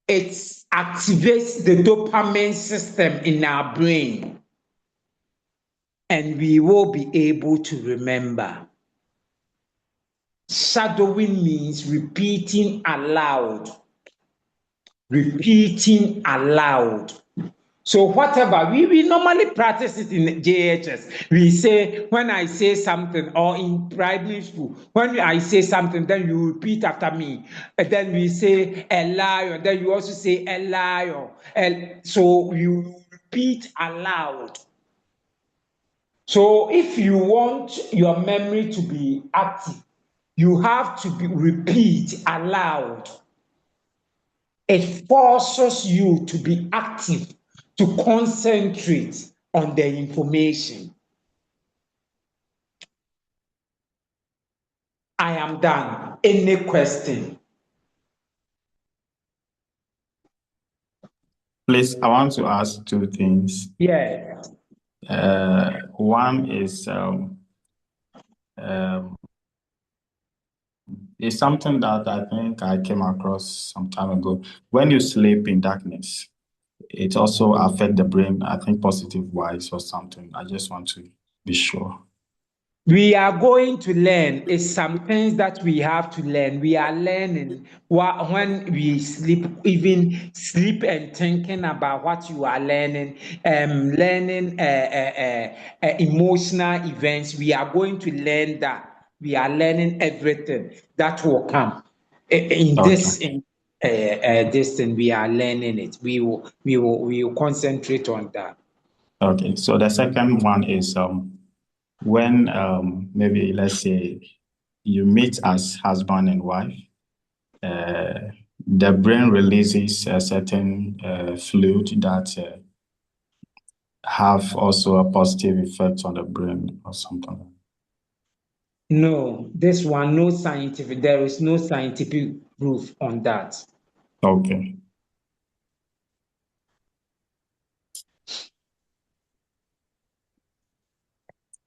It activates the dopamine system in our brain. And we will be able to remember. Shadowing means repeating aloud. Repeating aloud. So whatever, we normally practice it in JHS. We say, when I say something, or in primary school, when I say something, then you repeat after me. And then we say a lion, then you also say a lion. So you repeat aloud. So if you want your memory to be active, you have to repeat aloud. It forces you to be active, to concentrate on the information. I am done. Any question? Please, I want to ask two things. Yeah. One is it's something that I think I came across some time ago. When you sleep in darkness, it also affects the brain, I think positive wise or something. I just want to be sure. We are going to learn. It's some things that we have to learn. We are learning when we sleep, even sleep and thinking about what you are learning, learning emotional events. We are going to learn that. We are learning everything that will come in this thing. We are learning it. We will concentrate on that. Okay. So the second one is when maybe let's say you meet as husband and wife, the brain releases a certain fluid that have also a positive effect on the brain or something. No, this one, no scientific, there is no scientific proof on that. Okay.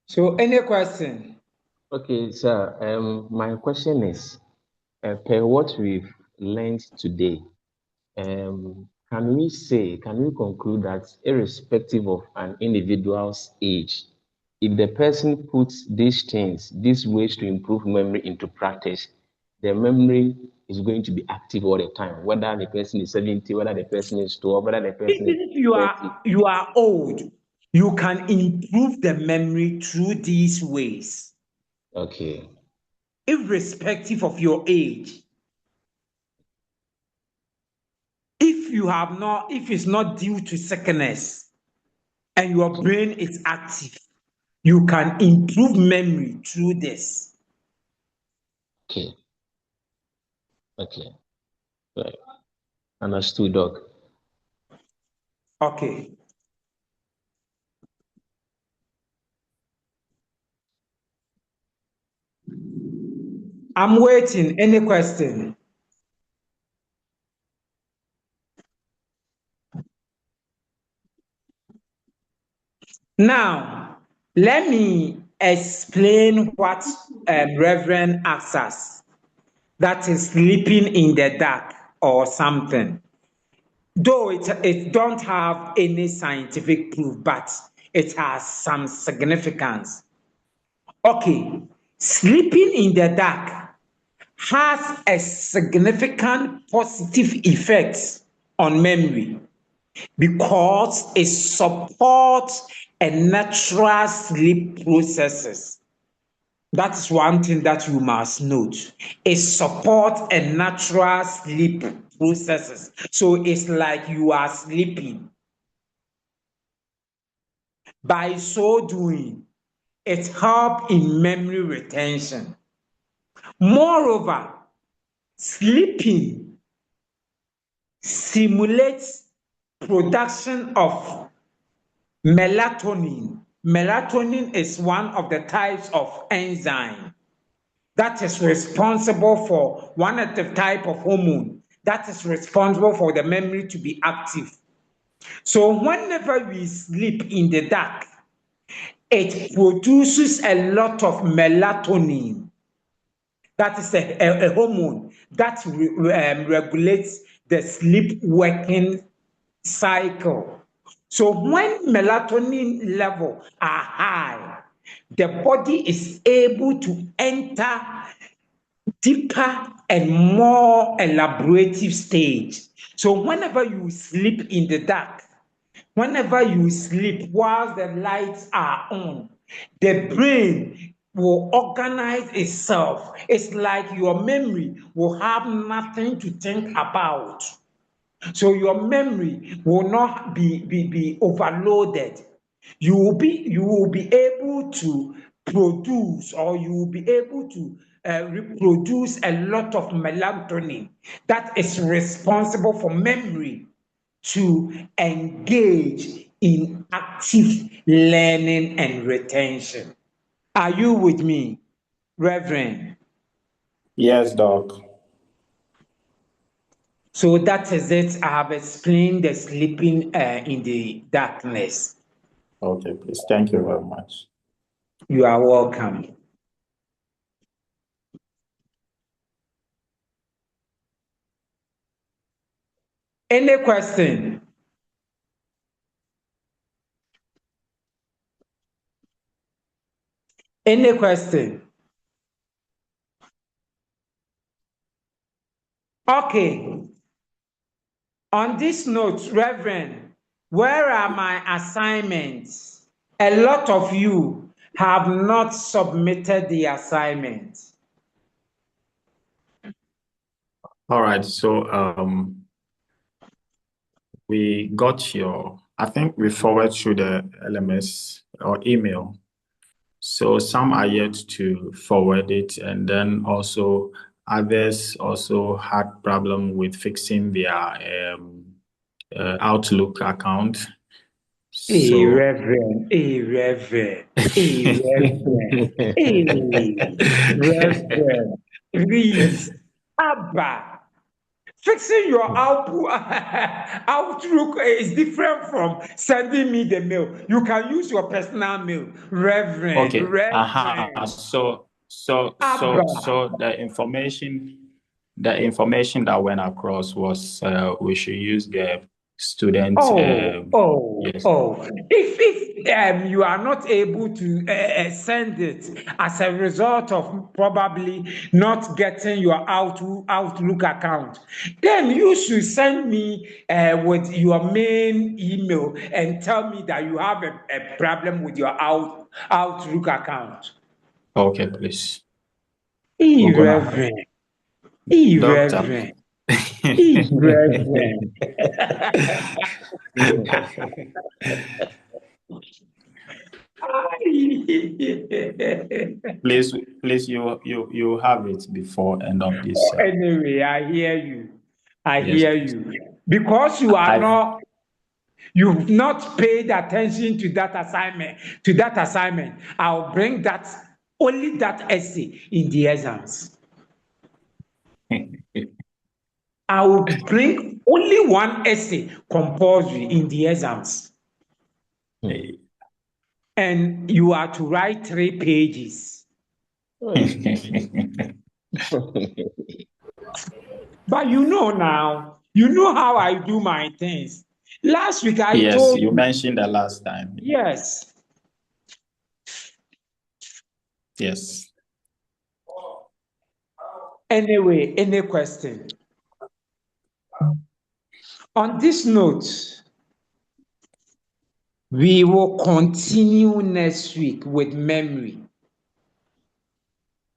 So, any question? Okay, sir. My question is, per what we've learned today, can we conclude that irrespective of an individual's age, if the person puts these ways to improve memory into practice, the memory is going to be active all the time, whether the person is 70, whether the person is 12, whether the person is Even if 30. you are old, you can improve the memory through these ways, Okay. irrespective of your age. If it's not due to sickness and your brain is active, you can improve memory through this. Okay. Okay. Right. Understood, Doc. Okay. I'm waiting. Any question? Now, let me explain what Reverend asks us. That is sleeping in the dark or something. Though it don't have any scientific proof, but it has some significance. Okay, sleeping in the dark has a significant positive effect on memory because it supports a natural sleep processes. That's one thing that you must note. It supports a natural sleep processes. So it's like you are sleeping. By so doing, it helps in memory retention. Moreover, sleeping stimulates production of melatonin. Melatonin is one of the types of enzyme that is responsible for one of the type of hormone that is responsible for the memory to be active. So whenever we sleep in the dark, it produces a lot of melatonin. That is a hormone that regulates the sleep working cycle. So when melatonin level are high, the body is able to enter deeper and more elaborative stage. So whenever you sleep in the dark, whenever you sleep while the lights are on, the brain will organize itself. It's like your memory will have nothing to think about. So your memory will not be overloaded. You will be able to produce, or you will be able to reproduce a lot of melatonin that is responsible for memory to engage in active learning and retention. Are you with me, Reverend? Yes, Doc. So that is it. I have explained the sleeping in the darkness. Okay, please. Thank you very much. You are welcome. Any question? Any question? Okay. On this note, Reverend, where are my assignments? A lot of you have not submitted the assignment. All right. So we got I think we forwarded through the LMS or email. So some are yet to forward it, and then also others also had problem with fixing their Outlook account. Hey, So Reverend, hey, Reverend, hey, Reverend, hey, Reverend, please, Abba, fixing your Outlook is different from sending me the mail. You can use your personal mail, Reverend, okay, Reverend, so Abba. the information that went across was we should use the student. Yes. If you are not able to send it as a result of probably not getting your Outlook account, then you should send me with your main email and tell me that you have a problem with your Outlook account. Okay, please. Irreverent. Doctor. Irreverent. Irreverent. Please, you have it before end of this. Anyway, I hear you. I Yes, hear please. you. Because you've not paid attention to that assignment, I'll bring only that essay in the exams. I will bring only one essay compulsory in the exams. And you are to write 3 pages. But you know now, you know how I do my things. Last week I Yes, told you you. mentioned that last time. Yes. Yes. Anyway, any question? On this note, we will continue next week with memory.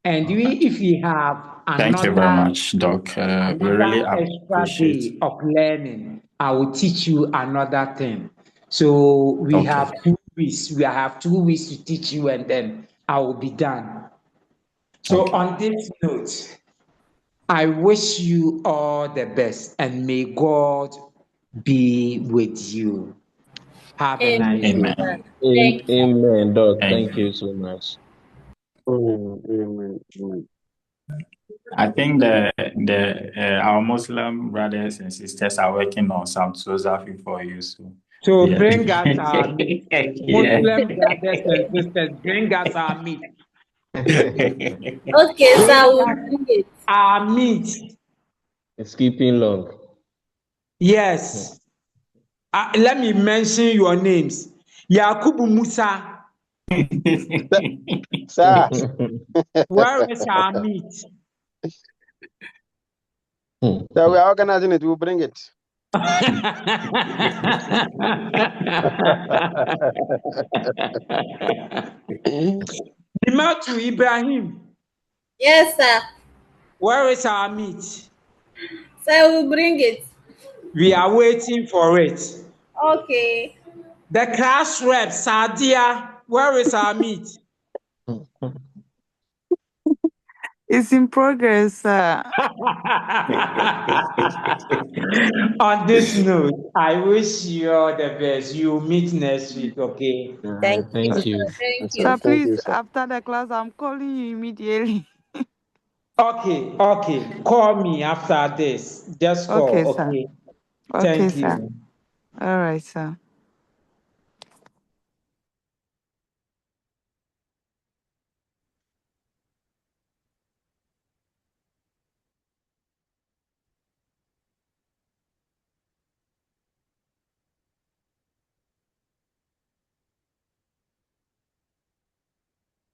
And if we have Thank you very another much, Doc. We really extra appreciate day of learning, I will teach you another thing. So we have 2 weeks. We have 2 weeks to teach you, and then I will be done. So on this note, I wish you all the best, and may God be with you. Have a nice day. Amen. Amen, Doc. Amen. Thank you so much. Amen. I think our Muslim brothers and sisters are working on some philosophy for you. So Yeah. bring us our meat. Yeah. Muslim brothers and sisters, bring us our meat. Okay, sir, Bring we'll us bring it. our meat. It's keeping long. Yes. Let me mention your names. Yakubu Musa. Sir, Where is our meat? so we are organizing it. We'll bring it. Dimatu Ibrahim. Yes, sir. Where is our meat? Sir, we'll bring it. We are waiting for it. Okay. The class rep, Sadia, where is our meat? It's in progress, sir. On this note, I wish you all the best. You meet next week, okay? Thank you. Thank you. Thank Sir, you. please, sir. after the class, I'm calling you immediately. Okay. Call me after this. Just Okay, call, sir. okay? Okay, Thank sir. you. All right, sir.